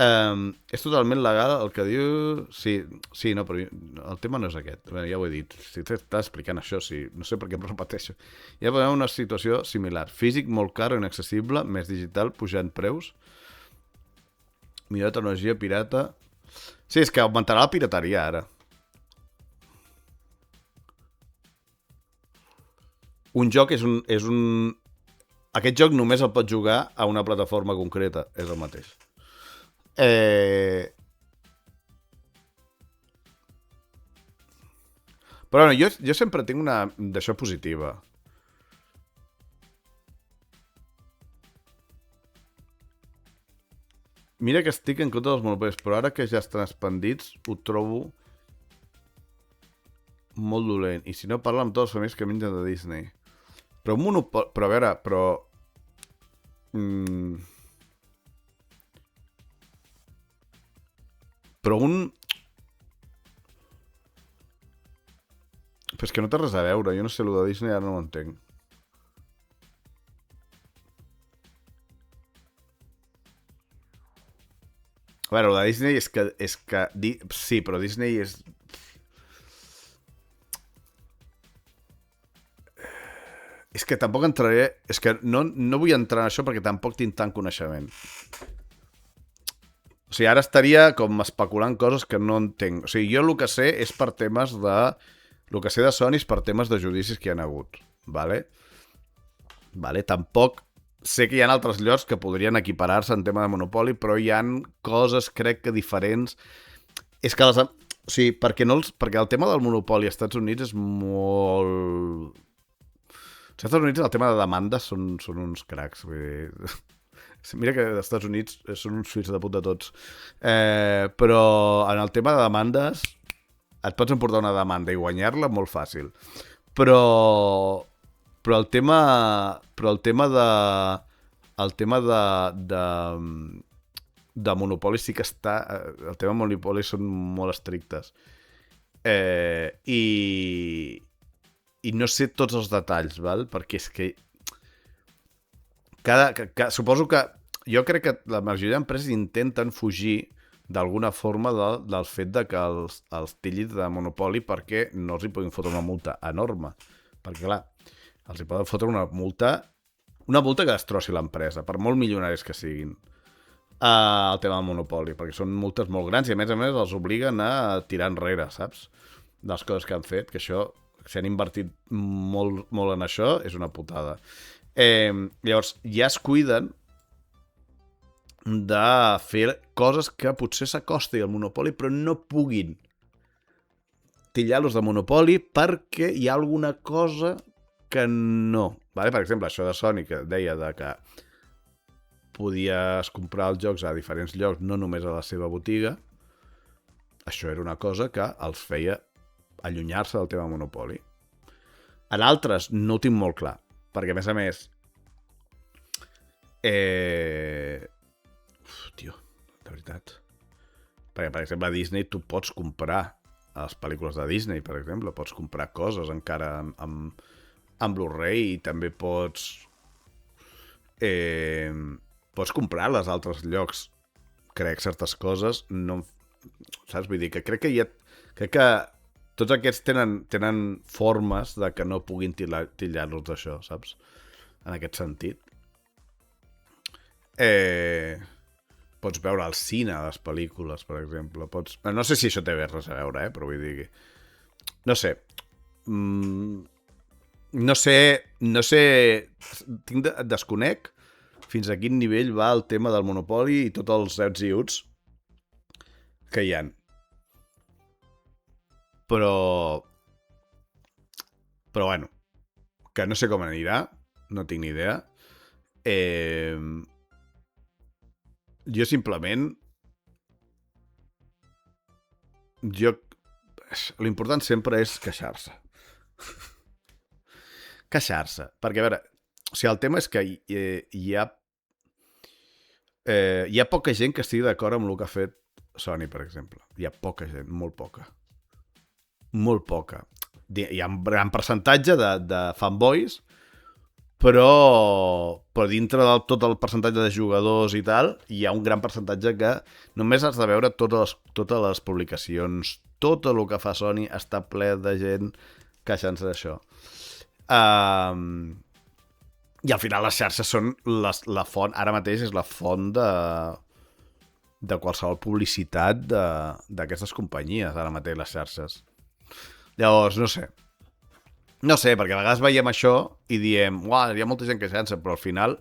És totalment legal el que diu... Sí, no, però el tema no és aquest. Bé, ja ho he dit. Si t'estàs explicant això, sí. No sé per què em repeteixo. Hi ha una situació similar. Físic molt car o inaccessible, més digital, pujant preus. Millor tecnologia pirata... Sí, és que augmentarà la pirateria ara. Un joc és un... Aquest joc només el pots jugar a una plataforma concreta. És el mateix. Però bueno, jo sempre tinc una d'això positiva. Mira que estic en contra dels monopolis, però ara que ja estan expandits, ho trobo molt dolent. I si no, parla amb totes les famílies que mengen de Disney. Però un monopoli... Però a veure, però... Però un... Però és que no té res a veure. Jo no sé, el de Disney ara no ho entenc. A veure, el de Disney és que... Sí, però Disney és... És que tampoc entraré... És que no vull entrar en això perquè tampoc tinc tant coneixement. O sigui, ara estaria com especulant coses que no entenc. O sigui, jo el que sé és per temes de... El que sé de Sony és per temes de judicis que hi ha hagut. Vale? Tampoc... Sé que hi ha altres llocs que podrien equiparar-se en tema de monopoli, però hi han coses, crec que diferents. És que o sigui, perquè el tema del monopoli als Estats Units és molt... Als Estats Units el tema de demandes són uns cracs. Vull dir... Mira que als Estats Units són uns fills de puta tots. Però en el tema de demandes et pots emportar una demanda i guanyar-la molt fàcil. Però el tema de monopoli sí que està... El tema de monopoli són molt estrictes. I no sé tots els detalls, val? Perquè és que... Suposo que... Jo crec que la majoria d'empreses intenten fugir d'alguna forma del fet de que els tillits de monopoli perquè no els hi puguin fotre una multa enorme. Perquè, clar, els hi poden fotre una multa que destrossi l'empresa, per molt milionaris que siguin, el tema del monopoli, perquè són multes molt grans i a més els obliguen a tirar enrere, saps? De les coses que han fet, que això, si han invertit molt, molt en això, és una putada. Llavors, ja es cuiden de fer coses que potser s'acosti al monopoli però no puguin tillar-los de monopoli perquè hi ha alguna cosa que no. Vale? Per exemple, això de Sony que deia que podies comprar els jocs a diferents llocs, no només a la seva botiga, això era una cosa que els feia allunyar-se del tema monopoli. En altres no ho tinc molt clar. Perquè, a més, tio, de veritat. Perquè, per exemple, a Disney tu pots comprar les pel·lícules de Disney, per exemple. Pots comprar coses encara amb Blu-ray i també pots comprar-les a altres llocs. Crec certes coses, no, saps? Vull dir que crec que tots aquests tenen formes de que no puguin titllar-los d'això, saps? En aquest sentit. Pots veure al cine les pel·lícules, per exemple. No sé si això té res a veure, però vull dir que... No sé. No sé... Desconec fins a quin nivell va el tema del monopoli i tots els ets i uts que hi ha. Però bueno, que no sé com anirà, no tinc ni idea. Jo simplement... L'important sempre és queixar-se. Queixar-se. Perquè, a veure, o sigui, el tema és que hi ha poca gent que estigui d'acord amb el que ha fet Sony, per exemple. Hi ha poca gent, molt poca. Molt poca. Hi ha un gran percentatge de fanboys, però dintre de tot el percentatge de jugadors i tal, hi ha un gran percentatge que només has de veure totes les publicacions, tot el que fa Sony està ple de gent queixant-se d'això. I al final les xarxes són la font, ara mateix és la font de qualsevol publicitat d'aquestes companyies, ara mateix les xarxes. Llavors, no sé, perquè a vegades veiem això i diem, uah, hi ha molta gent queixant-se, però al final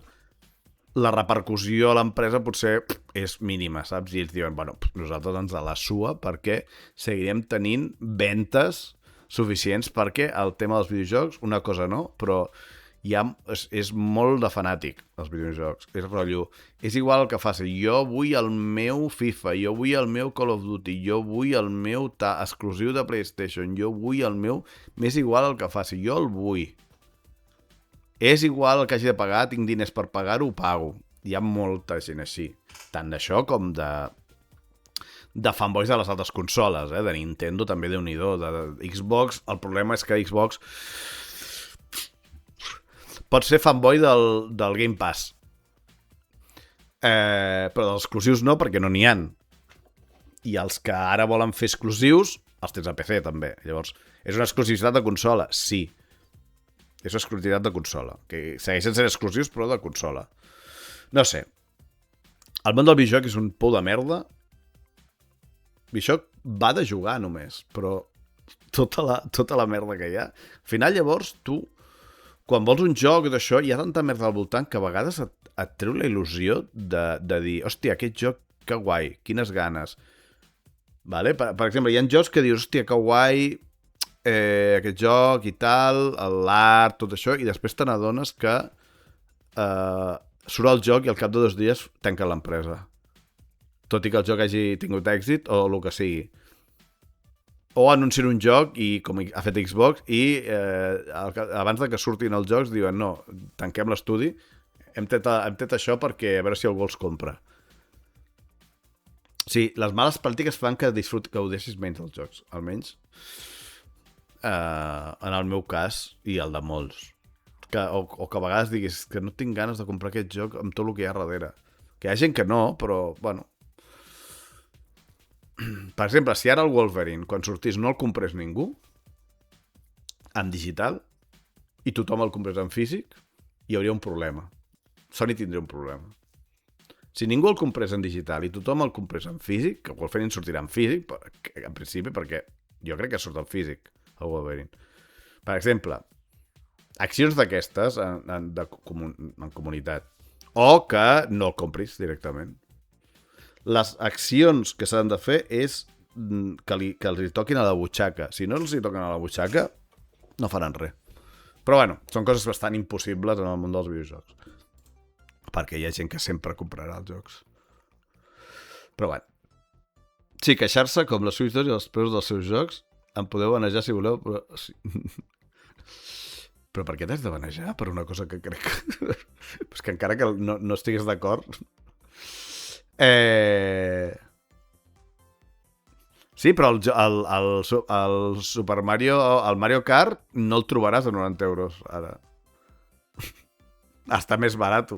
la repercussió a l'empresa potser és mínima, saps? I ells diuen, bueno, nosaltres ens de la sua perquè seguirem tenint ventes suficients perquè el tema dels videojocs, una cosa no, però és molt de fanàtic, els videojocs. És rotllo, és igual el que faci. Jo vull el meu FIFA, jo vull el meu Call of Duty, jo vull el meu exclusiu de PlayStation, jo vull el meu... M'és igual el que faci, jo el vull. És igual el que hagi de pagar, tinc diners per pagar-ho, ho pago. Hi ha molta gent així. Tant d'això com de fanboys de les altres consoles, de Nintendo també déu-n'hi-do, de Xbox. El problema és que Xbox pot ser fanboy del Game Pass, però dels exclusius no, perquè no n'hi ha. I els que ara volen fer exclusius els tens a PC també. Llavors, és una exclusivitat de consola? Sí. És una exclusivitat de consola, que segueixen sent exclusius però de consola. No sé. El món del videojoc és un pou de merda. Videojoc va de jugar només, però tota la merda que hi ha. Al final, llavors, tu, quan vols un joc d'això, hi ha tanta merda al voltant que a vegades et treu la il·lusió de dir, hòstia, aquest joc, que guai, quines ganes. Vale? Per exemple, hi ha jocs que dius, hòstia, que guai, aquest joc i tal, l'art, tot això, i després te n'adones que surt el joc i al cap de 2 dies tanquen l'empresa. Tot i que el joc hagi tingut èxit o el que sigui. O anuncien un joc, i com ha fet Xbox, i abans de que surtin els jocs diuen, no, tanquem l'estudi, hem tret això perquè a veure si algú els compra. Sí, les males pràctiques fan que gaudeixis menys els jocs, almenys en el meu cas i el de molts. O que a vegades diguis que no tinc ganes de comprar aquest joc amb tot el que hi ha darrere. Que hi ha gent que no, però, bueno... Per exemple, si ara el Wolverine, quan sortís, no el comprés ningú, en digital, i tothom el comprés en físic, hi hauria un problema. Sony tindria un problema. Si ningú el comprés en digital i tothom el comprés en físic, que el Wolverine sortirà en físic, en principi, perquè jo crec que surt en físic, el Wolverine. Per exemple, accions d'aquestes en comunitat, o que no el compris directament. Les accions que s'han de fer és que els hi toquin a la butxaca. Si no els hi toquen a la butxaca, no faran res. Però bueno, són coses bastant impossibles en el món dels videojocs. Perquè hi ha gent que sempre comprarà els jocs. Però bueno. Sí, queixar-se com les Switch 2 i els preus dels seus jocs. Em podeu manejar si voleu, però... Però per què t'has de banejar per una cosa que crec que... És que encara que no estigués d'acord... Sí, però el Super Mario, el Mario Kart, no el trobaràs a 90 euros, ara. Està més barat.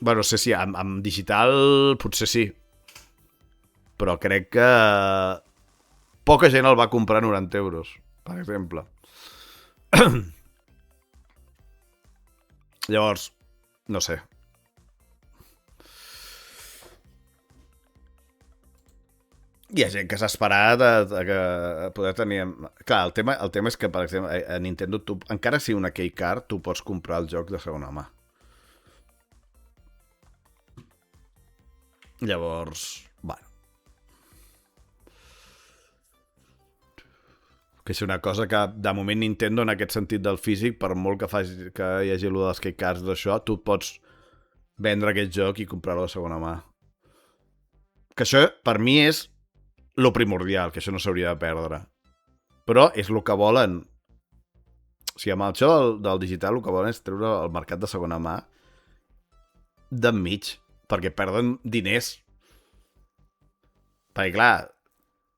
Bueno, sé si amb digital potser sí. Però crec que poca gent el va comprar a 90 euros, per exemple. Llavors, no sé. Hi ha gent que s'ha esperat a poder tenir... Clar, el tema és que, per exemple, a Nintendo, encara si una keycard, tu pots comprar el joc de segona mà. Llavors, bueno. Que és una cosa que, de moment, Nintendo, en aquest sentit del físic, per molt que hi hagi allò dels keycards d'això, tu pots vendre aquest joc i comprar-lo de segona mà. Que això, per mi, és lo primordial, que això no s'hauria de perdre. Però és el que volen. O sigui, amb això del digital, el que volen és treure el mercat de segona mà d'enmig, perquè perden diners. Perquè, clar,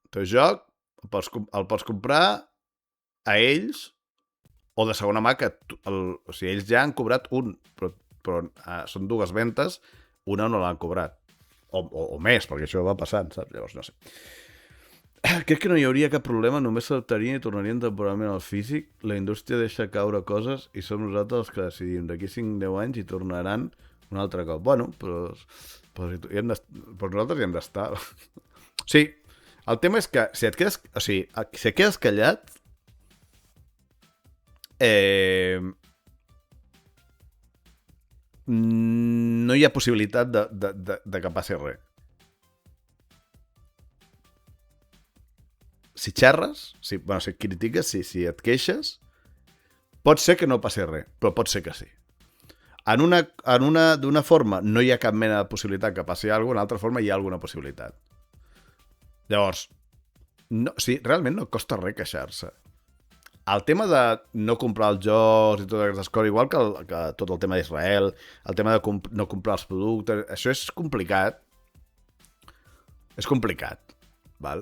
el teu joc el pots comprar a ells o de segona mà, que o sigui, ells ja han cobrat un, però són dues ventes, una no l'han cobrat. O més, perquè això va passant, saps? Llavors, no sé. Crec que no hi hauria cap problema, només s'adaptarien i tornarien temporalment al físic. La indústria deixa caure coses i som nosaltres els que decidim. D'aquí 5-10 anys hi tornaran un altre cop. Bueno, però nosaltres hi hem d'estar. Sí, el tema és que si et quedes, o sigui, si et quedes callat, no hi ha possibilitat de que passi res. Si xerres, si critiques, si et queixes, pot ser que no passi res, però pot ser que sí. D'una forma no hi ha cap mena de possibilitat que passi alguna cosa, en l'altra forma hi ha alguna possibilitat. Llavors, realment no costa res queixar-se. El tema de no comprar els jocs i totes aquestes coses, igual que tot el tema d'Israel, el tema de no comprar els productes, això és complicat. És complicat, val?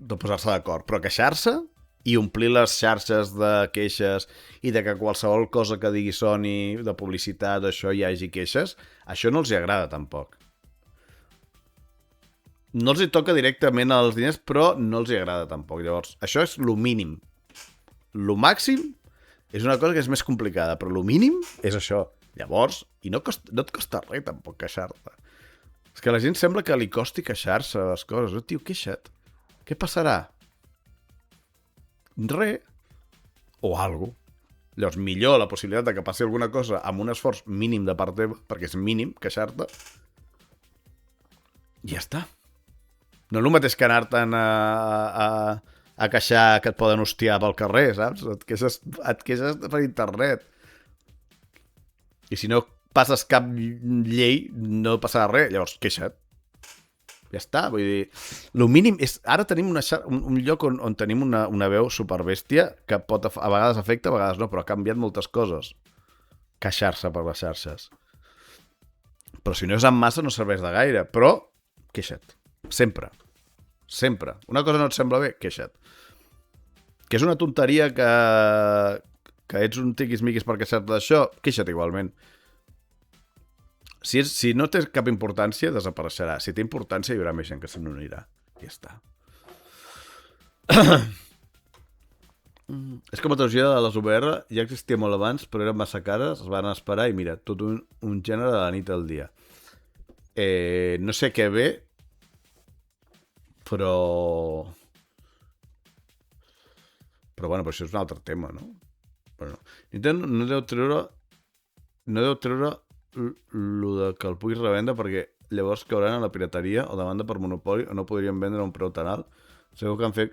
De posar-se d'acord, però queixar-se i omplir les xarxes de queixes i de que qualsevol cosa que digui Sony, de publicitat, això hi hagi queixes, això no els hi agrada tampoc. No els hi toca directament als diners, però no els hi agrada tampoc. Llavors, això és lo mínim. Lo màxim és una cosa que és més complicada, però lo mínim és això. Llavors, i no et costa res tampoc queixar-te. És que a la gent sembla que li costi queixar-se les coses. Oh, tio, queixa't. Què passarà? Res. O algo. Llavors, millor la possibilitat de que passi alguna cosa amb un esforç mínim de part teva, perquè és mínim queixar-te, i ja està. No és el mateix que anar-te'n a queixar que et poden hostiar pel carrer, saps? Et queixes per internet. I si no passes cap llei, no passarà res. Llavors, queixa't. Ja està, vull dir... El mínim és... Ara tenim un lloc on tenim una veu superbèstia que pot a vegades afecta, a vegades no, però ha canviat moltes coses. Queixar-se per les xarxes. Però si no és en massa no serveix de gaire. Però, queixa't. Sempre. Sempre. Una cosa no et sembla bé, queixa't. Que és una tonteria que ets un tiquis-miquis per queixar-te d'això, queixa't igualment. Si no té cap importància, desapareixerà. Si té importància, hi haurà més gent que se n'unirà. Ja està. És que la metodologia de les VR ja existia molt abans, però eren massa cares, es van esperar i mira, tot un gènere de la nit al dia. No sé què ve, però bueno, però això és un altre tema, no? Bueno, Nintendo no deu treure lo de que el puguis revendre perquè llavors cauran a la pirateria o demanda per monopoli o no podrien vendre a un preu tan alt. Segur que han fet...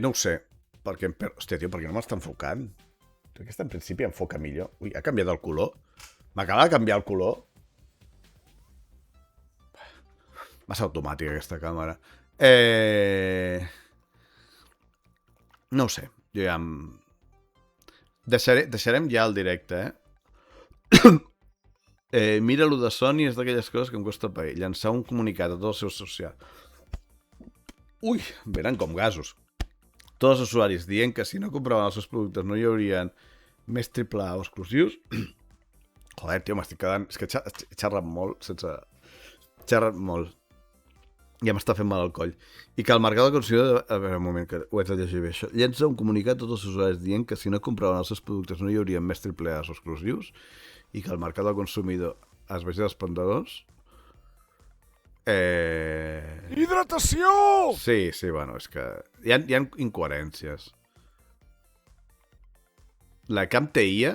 no ho sé. Perquè, hòstia, tio, perquè no m'està enfocant? Aquesta en principi enfoca millor. Ui, ha canviat el color? M'acaba de canviar el color? Massa automàtica aquesta càmera. No ho sé, jo ja em... Deixarem ja el directe, mira, lo de Sony és d'aquelles coses que em costa pair. Llançar un comunicat a tots els seus socials. Ui, venen com gasos. Tots els usuaris dient que si no compraven els seus productes no hi haurien més AAA o exclusius. Joder, tio, m'estic quedant... És que he xerrat molt sense... He xerrat molt. Ja m'està fent mal al coll. I que el mercat del consumidor... A veure, un moment, que ho he de llegir bé, això. Llença un comunicat a tots els usuaris dient que si no compraven els seus productes no hi haurien més AAA o exclusius i que el mercat del consumidor es vegi dels pendedors. Hidratació! Sí, bueno, és que hi ha incoherències. La Camp TIA...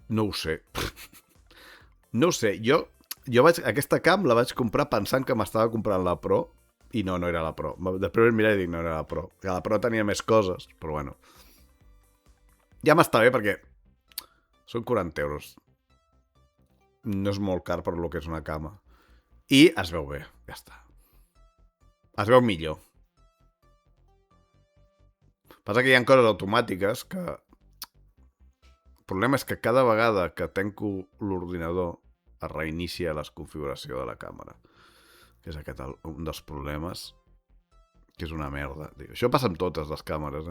No ho sé. No ho sé. Jo aquesta Camp la vaig comprar pensant que m'estava comprant la Pro i no era la Pro. Després vaig mirar i dic, no era la Pro. Que la Pro tenia més coses, però bueno. Ja m'està bé perquè són 40 euros. No és molt car per lo que és una cama. I es veu bé, ja està. Es veu millor. Passa que hi ha coses automàtiques que... El problema és que cada vegada que tanco l'ordinador es reinicia la configuració de la càmera. Que és aquest un dels problemes, que és una merda. Això passa amb totes les càmeres,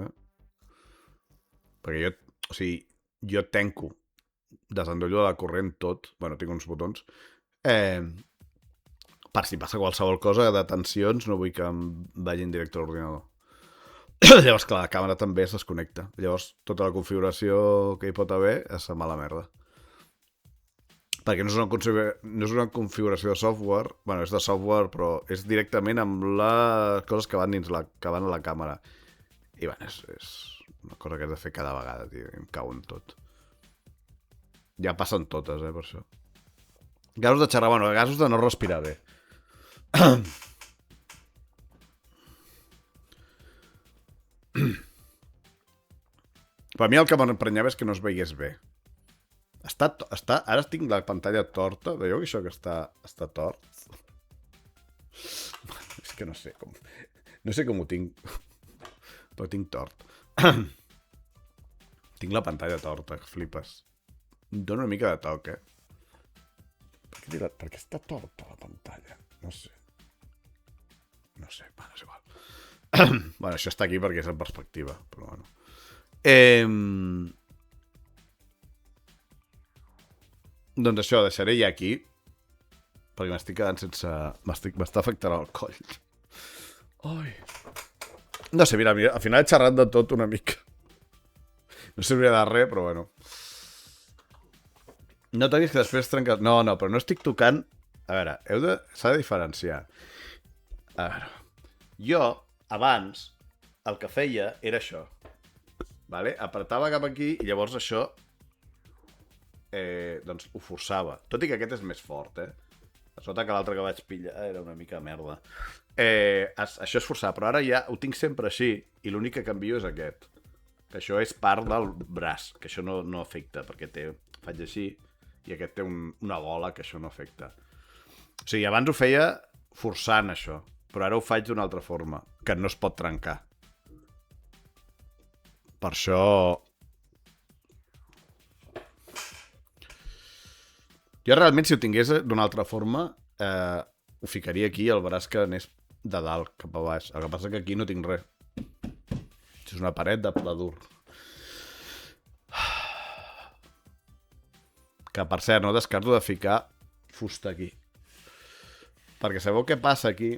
Perquè jo tanco, desendollo de la corrent tot, bueno, tinc uns botons, per si passa qualsevol cosa de tensions, no vull que em vagi en directe a l'ordinador. Llavors, clar, la càmera també es desconnecta. Llavors, tota la configuració que hi pot haver és a mala merda. Perquè no és una configuració de software, bueno, és de software, però és directament amb les coses que van a la càmera. I, bueno, és una cosa que has de fer cada vegada, tio, em cau en tot. Ja passen totes, per això. Gasos de xerrar, bueno, gasos de no respirar bé. Per mi el que m'emprenyava és que no es veiés bé. Ara tinc la pantalla torta. Veieu això que està tort? És que no sé com... No sé com ho tinc. Però tinc tort. Tinc la pantalla torta, que flipes. Em dóna una mica de toc, Per què està torta la pantalla? No sé. Bueno, és igual. Bueno, això està aquí perquè és en perspectiva, però bueno. Doncs això, deixaré ja aquí perquè m'estic quedant sense... M'està afectant el coll. Ai. No sé, mira, al final he xerrat de tot una mica. No serviria de res, però bueno. No t'haguis que després trencar... No, però no estic tocant... A veure, s'ha de diferenciar. A veure... Jo, abans, el que feia era això. Vale? Apretava cap aquí i llavors això doncs ho forçava. Tot i que aquest és més fort, Es nota que l'altre que vaig pillar era una mica merda. Això és forçar, però ara ja ho tinc sempre així i l'únic que canvio és aquest. Que això és part del braç, que això no afecta, perquè faig així i aquest té una bola que això no afecta. O sigui, abans ho feia forçant això, però ara ho faig d'una altra forma, que no es pot trencar. Per això... Jo realment, si ho tingués d'una altra forma, ho ficaria aquí, el braç que anés de dalt cap a baix. El que passa que aquí no tinc res. És una paret de dur. Que, per cert, no descarto de ficar fusta aquí. Perquè sabeu què passa aquí?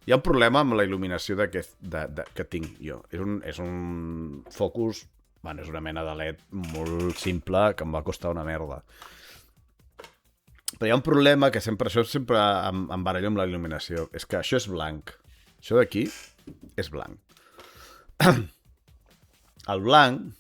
Hi ha un problema amb la il·luminació que tinc jo. És un focus... Bueno, és una mena de LED molt simple que em va costar una merda. Però hi ha un problema que això sempre em barallo amb la il·luminació. És que això és blanc. Això d'aquí és blanc. El blanc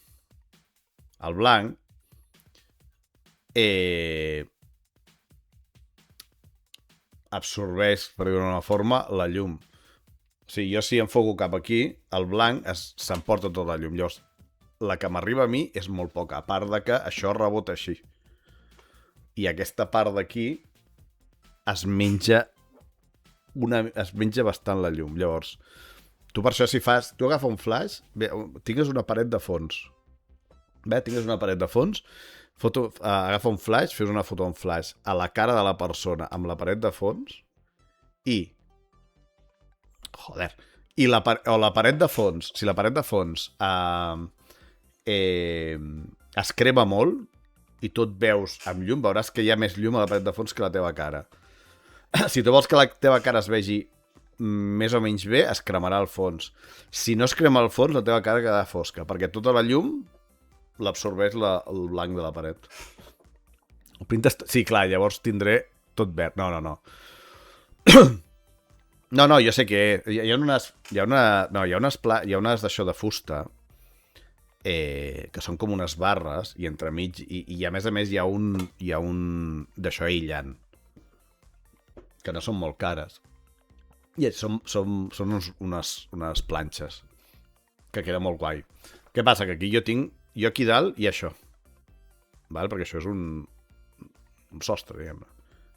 absorbeix, per dir-ho d'una forma, la llum. O sigui, jo si enfoco cap aquí, el blanc s'emporta tota la llum. Llavors, la que m'arriba a mi és molt poca, a part de que això rebota així. I aquesta part d'aquí es menja bastant la llum. Llavors, tu per això si fas... Tu agafa un flash, bé, tingues una paret de fons. Bé, tingues una paret de fons, agafa un flash, fes una foto amb flash a la cara de la persona amb la paret de fons i... Joder. O la paret de fons, si la paret de fons es crema molt i tu et veus amb llum, veuràs que hi ha més llum a la paret de fons que la teva cara. Si tu vols que la teva cara es vegi més o menys bé, es cremarà el fons. Si no es crema el fons, la teva cara quedarà fosca, perquè tota la llum l'absorbeix el blanc de la paret. Sí, clar, llavors tindré tot verd. No. No, jo sé que hi ha unes d'això de fusta que són com unes barres i entremig, i a més hi ha un d'això aïllant que no són molt cares i són unes planxes que queda molt guai. Què passa? Que aquí jo aquí dalt hi ha això, val? Perquè això és un sostre, diguem-ne,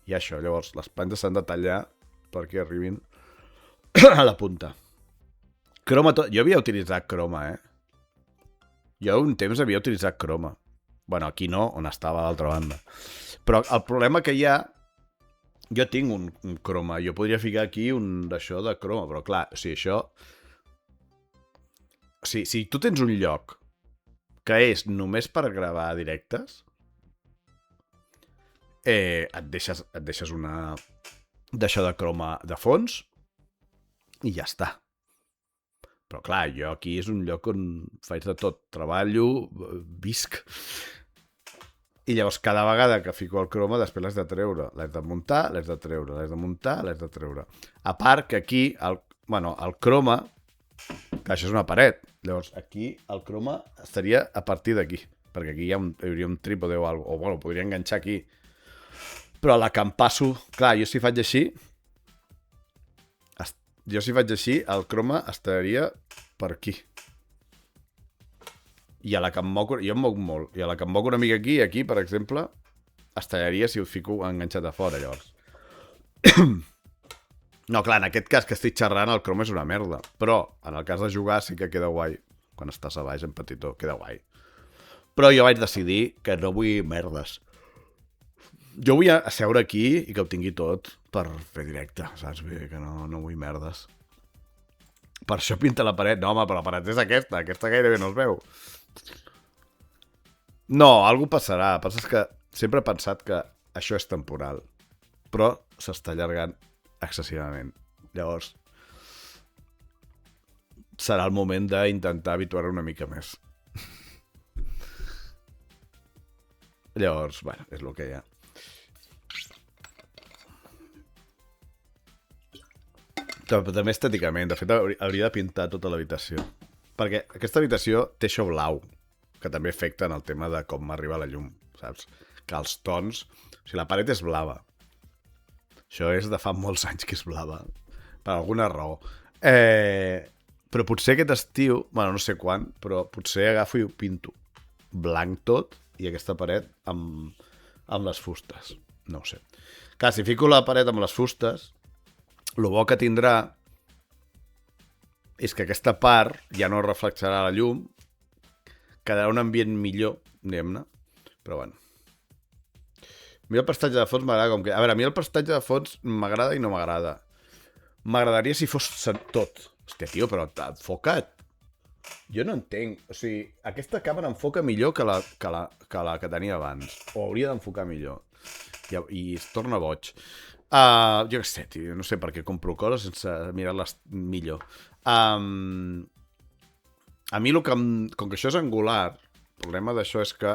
i això, llavors les planxes s'han de tallar perquè arribin a la punta. Croma tot. Jo havia utilitzat croma, Jo un temps havia utilitzat croma. Bueno, aquí no, on estava a l'altra banda. Però el problema que hi ha... Jo tinc un croma. Jo podria ficar aquí un d'això de croma, però clar, o sigui, això... Si tu tens un lloc que és només per gravar directes, et deixes una d'això de croma de fons i ja està. Però clar, jo aquí és un lloc on faig de tot. Treballo, visc. I llavors cada vegada que fico el croma després l'has de treure. L'has de muntar, l'has de treure, l'has de muntar, l'has de treure. A part que aquí, el croma, que això és una paret. Llavors aquí el croma estaria a partir d'aquí. Perquè aquí hi hauria un trípode o alguna cosa. O bueno, podria enganxar aquí. Però la que em passo... Clar, jo si faig així, el croma estaria per aquí. I a la que em moc... Jo em moc molt. I a la que em moc una mica aquí, per exemple, es tallaria si ho fico enganxat a fora, llavors. No, clar, en aquest cas que estic xerrant, el croma és una merda. Però, en el cas de jugar, sí que queda guai. Quan estàs a baix, en petitó, queda guai. Però jo vaig decidir que no vull merdes. Jo vull asseure aquí i que ho tingui tot per fer directe, saps? Que no vull merdes. Per això pinta la paret. No, home, però la paret és aquesta. Aquesta gairebé no es veu. No, alguna passarà. El que passa és que sempre he pensat que això és temporal. Però s'està allargant excessivament. Llavors, serà el moment d'intentar habituar-ho una mica més. Llavors, bueno, és el que hi ha. També estèticament. De fet, hauria de pintar tota l'habitació. Perquè aquesta habitació té això blau, que també afecta en el tema de com m'arriba la llum, saps? Que els tons... O sigui, la paret és blava. Això és de fa molts anys que és blava. Per alguna raó. Però potser aquest estiu... Bueno, no sé quan, però potser agafo i ho pinto. Blanc tot i aquesta paret amb les fustes. No ho sé. Clar, si fico la paret amb les fustes... El bo que tindrà és que aquesta part ja no reflexarà la llum, quedarà un ambient millor, diguem-ne, però bueno. A mi el prestatge de fons m'agrada com que... A veure, a mi el prestatge de fons m'agrada i no m'agrada. M'agradaria si fos tot. Hòstia, tio, però enfoca't. Jo no entenc. O sigui, aquesta càmera enfoca millor que la que tenia abans. O hauria d'enfocar millor. I es torna boig. Jo què sé, tio, no sé per què compro coses sense mirar-les millor. A mi, com que això és angular, el problema d'això és que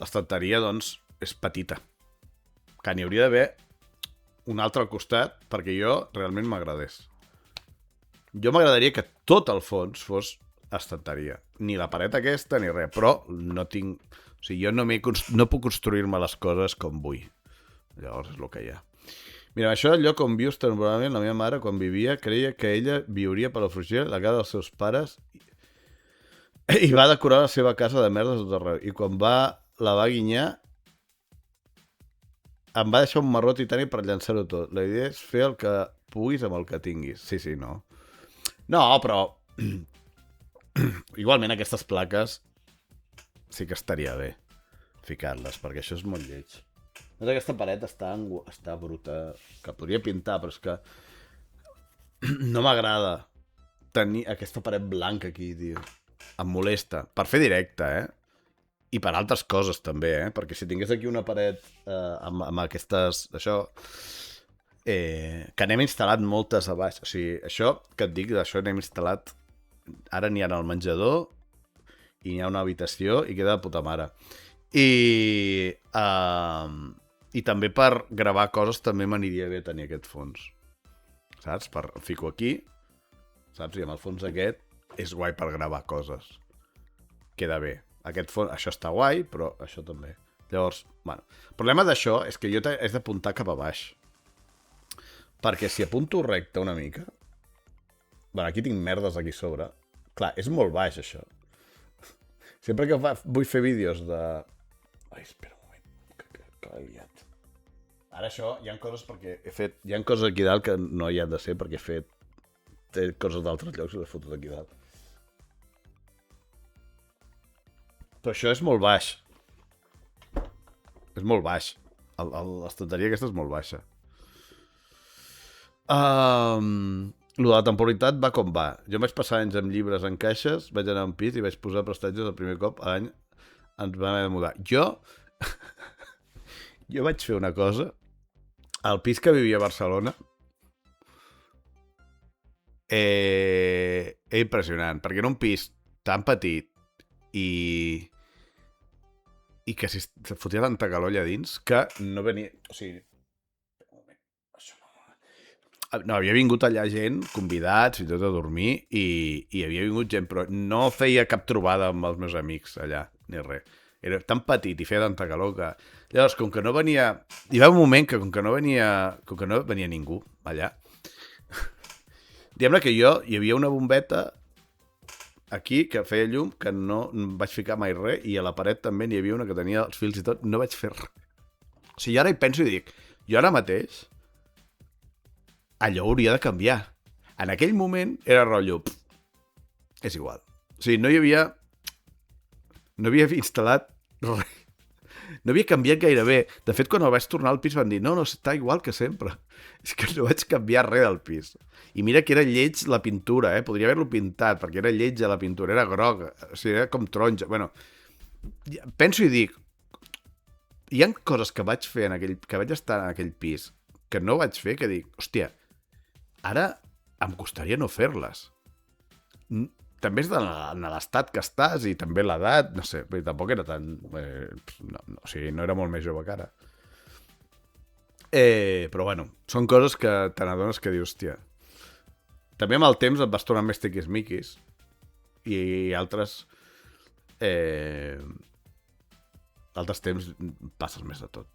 l'estanteria, doncs, és petita. Que n'hi hauria d'haver un altre al costat perquè jo realment m'agradés. Jo m'agradaria que tot el fons fos estanteria. Ni la paret aquesta ni res, però no tinc... O sigui, jo no puc construir-me les coses com vull. Llavors és el que hi ha. Mira, això del lloc on vius temporalment, la meva mare, quan vivia, creia que ella viuria per la Palafrugell, la casa dels seus pares, i va decorar la seva casa de merda tot arreu. I quan la va guinyar, em va deixar un marró titani per llançar-ho tot. La idea és fer el que puguis amb el que tinguis. Sí, no. No, però... Igualment aquestes plaques sí que estaria bé ficar-les, perquè això és molt lleig. Aquesta paret està bruta, que podria pintar, però és que no m'agrada tenir aquesta paret blanca aquí, tio. Em molesta. Per fer directe, I per altres coses, també, Perquè si tingués aquí una paret amb aquestes... Això... que n'hem instal·lat moltes a baix. O sigui, això que et dic, d'això n'hem instal·lat... Ara n'hi ha al menjador i n'hi ha una habitació i queda de puta mare. I també per gravar coses també m'aniria bé tenir aquest fons. Saps? Fico aquí, saps? I amb el fons aquest és guai per gravar coses. Queda bé. Aquest fons, això està guai, però això també. Llavors, bueno, el problema d'això és que jo he d'apuntar cap a baix. Perquè si apunto recte una mica... Bueno, aquí tinc merdes aquí sobre. Clar, és molt baix, això. Sempre que vull fer vídeos de... Ai, espera un moment, que l'he liat. Ara això, hi ha coses perquè he fet... Hi ha coses aquí dalt que no hi ha de ser perquè he fet... Té coses d'altres llocs i les he fotut aquí dalt. Però això és molt baix. És molt baix. L'estanteria aquesta és molt baixa. Lo de la temporalitat va com va. Jo vaig passar anys amb llibres en caixes, vaig anar a un pis i vaig posar prestatges el primer cop a l'any ens vam haver de mudar. Jo vaig fer una cosa. Al pis que vivia a Barcelona impressionant, perquè era un pis tan petit i que se fotia tanta calor allà dins que no venia... O sigui, no, havia vingut allà gent, convidats i tot a dormir, i havia vingut gent, però no feia cap trobada amb els meus amics allà, ni res. Era tan petit i feia tanta calor que... Llavors, com que no venia... Hi va un moment que com que no venia ningú allà, diguem-ne que hi havia una bombeta aquí que feia llum, que no vaig ficar mai res, i a la paret també n'hi havia una que tenia els fils i tot, no vaig fer res. O sigui, ara hi penso i dic, jo ara mateix allò hauria de canviar. En aquell moment era rotllo, és igual. O sigui, no havia instal·lat res. No havia canviat gaire bé. De fet, quan el vaig tornar al pis van dir, no, està igual que sempre. És que no vaig canviar res del pis. I mira que era lleig la pintura, podria haver-lo pintat, perquè era lleig la pintura, era groga, o sigui, era com taronja. Bueno, penso i dic, hi ha coses que vaig fer que vaig estar en aquell pis que no vaig fer, que dic, hòstia, ara em costaria no fer-les. També és de l'estat que estàs i també l'edat, no sé, tampoc era tan... o sigui, no era molt més jove que ara. Però bueno, són coses que te n'adones que dius, hòstia. També amb el temps et vas tornar més tiquismiquis i altres temps passes més de tot.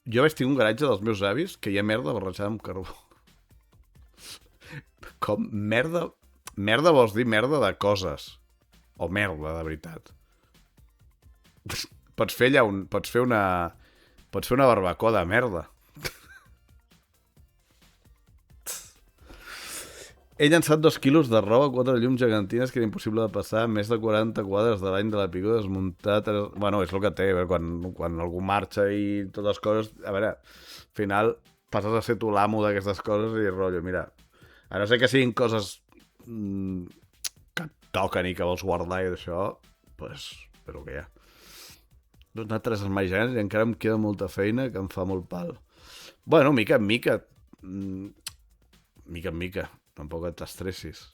Jo vaig tenir un garatge dels meus avis que hi ha merda barrejada amb carbó. Com? Merda? Merda vols dir merda de coses. O merda, de veritat. Pots fer una barbacoa de merda. He llançat 2 quilos de roba, 4 llums gegantines que era impossible de passar, més de 40 quadres de l'any de la Pico desmuntat. Bueno, és el que té, quan algú marxa i totes les coses... A veure, al final passes a ser tu l'amo d'aquestes coses i rotllo, mira... A no ser que siguin coses que et toquen i que vols guardar i d'això, doncs, és el que hi ha. Doncs anar 3 armaris gegants i encara em queda molta feina que em fa molt pal. Bueno, mica en mica. Mica en mica. Tampoc et estressis.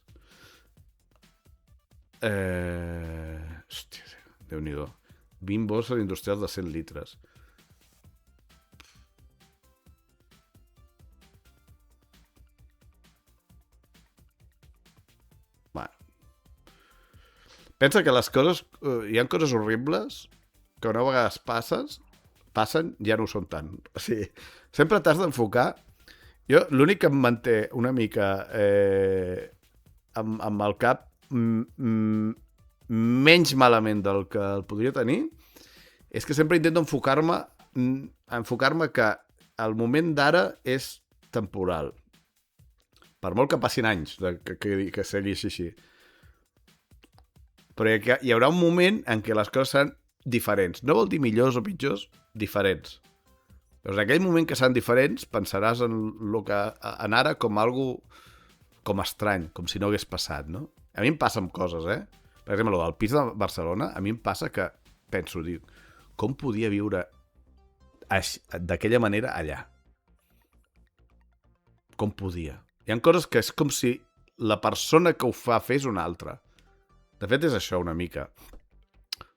Hòstia, Déu-n'hi-do. 20 bosses industrials de 100 litres. Pensa que les coses... hi ha coses horribles que una vegada passen, ja no ho són tant. O sigui, sempre t'has d'enfocar... Jo, l'únic que em manté una mica amb el cap menys malament del que el podria tenir És que sempre intento enfocar-me que el moment d'ara és temporal. Per molt que passin anys que sigui així. Però hi haurà un moment en què les coses seran diferents. No vol dir millors o pitjors, diferents. Llavors, en aquell moment que seran diferents, pensaràs en ara com algo com estrany, com si no hagués passat, no? A mi em passa amb coses, Per exemple, el del pis de Barcelona, a mi em passa que penso, dic, com podia viure d'aquella manera allà? Com podia? Hi ha coses que és com si la persona que ho fa fes una altra. De fet, és això una mica. O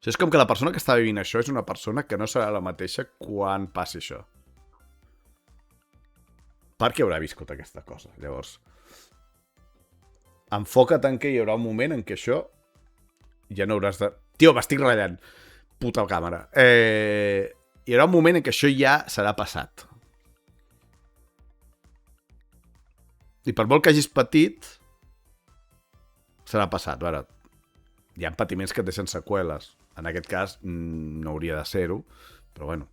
sigui, és com que la persona que està vivint això és una persona que no serà la mateixa quan passi això. Perquè haurà viscut aquesta cosa. Llavors, enfoca't en què hi haurà un moment en què això ja no hauràs de... Tio, m'estic ratllant. Puta càmera. Hi haurà un moment en què això ja serà passat. I per molt que hagis patit, serà passat. Ara, hi ha patiments que et deixen seqüeles. En aquest cas, no hauria de ser-ho, però bueno.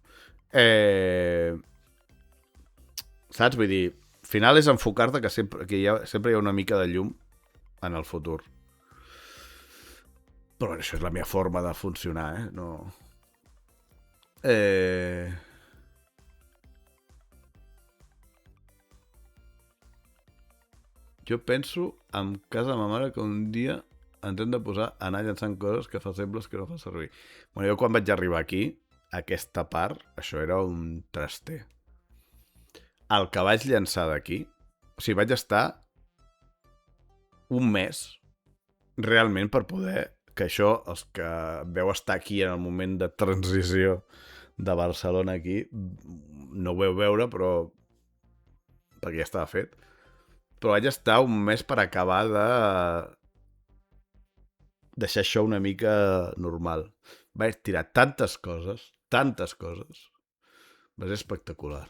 Saps? Vull dir, al final és enfocar-te que sempre hi ha una mica de llum en el futur. Però bueno, això és la meva forma de funcionar, No... Jo penso en casa de ma mare que un dia ens hem de posar a anar llançant coses que fa sembles que no fa servir. Bueno, jo quan vaig arribar aquí, aquesta part, això era un traster. El que vaig llançar d'aquí, o sigui, vaig estar un mes realment per poder, que això, els que veu estar aquí en el moment de transició de Barcelona aquí, no ho veu veure, però perquè ja estava fet. Però vaig estar un mes per acabar de deixar això una mica normal. Vaig tirar tantes coses. Va ser espectacular.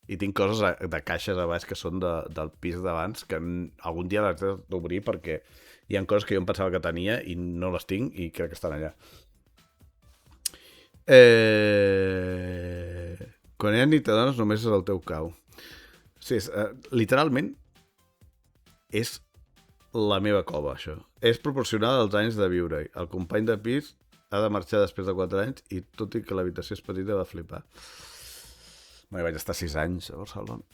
I tinc coses de caixes a baix que són del pis d'abans que algun dia les he d'obrir perquè hi ha coses que jo em pensava que tenia i no les tinc i crec que estan allà. Quan hi ha nit de dones només és el teu cau. Sí, literalment és la meva cova, això. És proporcional als anys de viure-hi. El company de pis ha de marxar després de 4 anys i tot i que l'habitació és petita va flipar. Bueno, vaig estar 6 anys a Barcelona.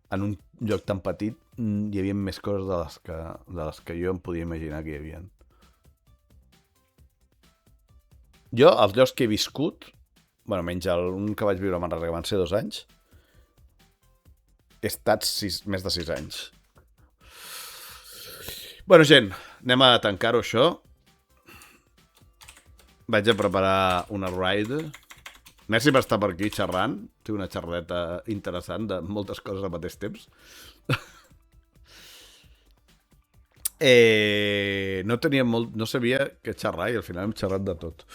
En un lloc tan petit hi havia més coses de les que jo em podia imaginar que hi havia. Jo, els llocs que he viscut, bueno, menys un que vaig viure a Manresa, que van ser 2 anys, he estat més de 6 anys. Bueno, gent, anem a tancar-ho, això. Vaig a preparar una ride. Merci per estar per aquí xerrant. Tinc una xerreta interessant de moltes coses al mateix temps. No sabia què xerrar i al final hem xerrat de tot.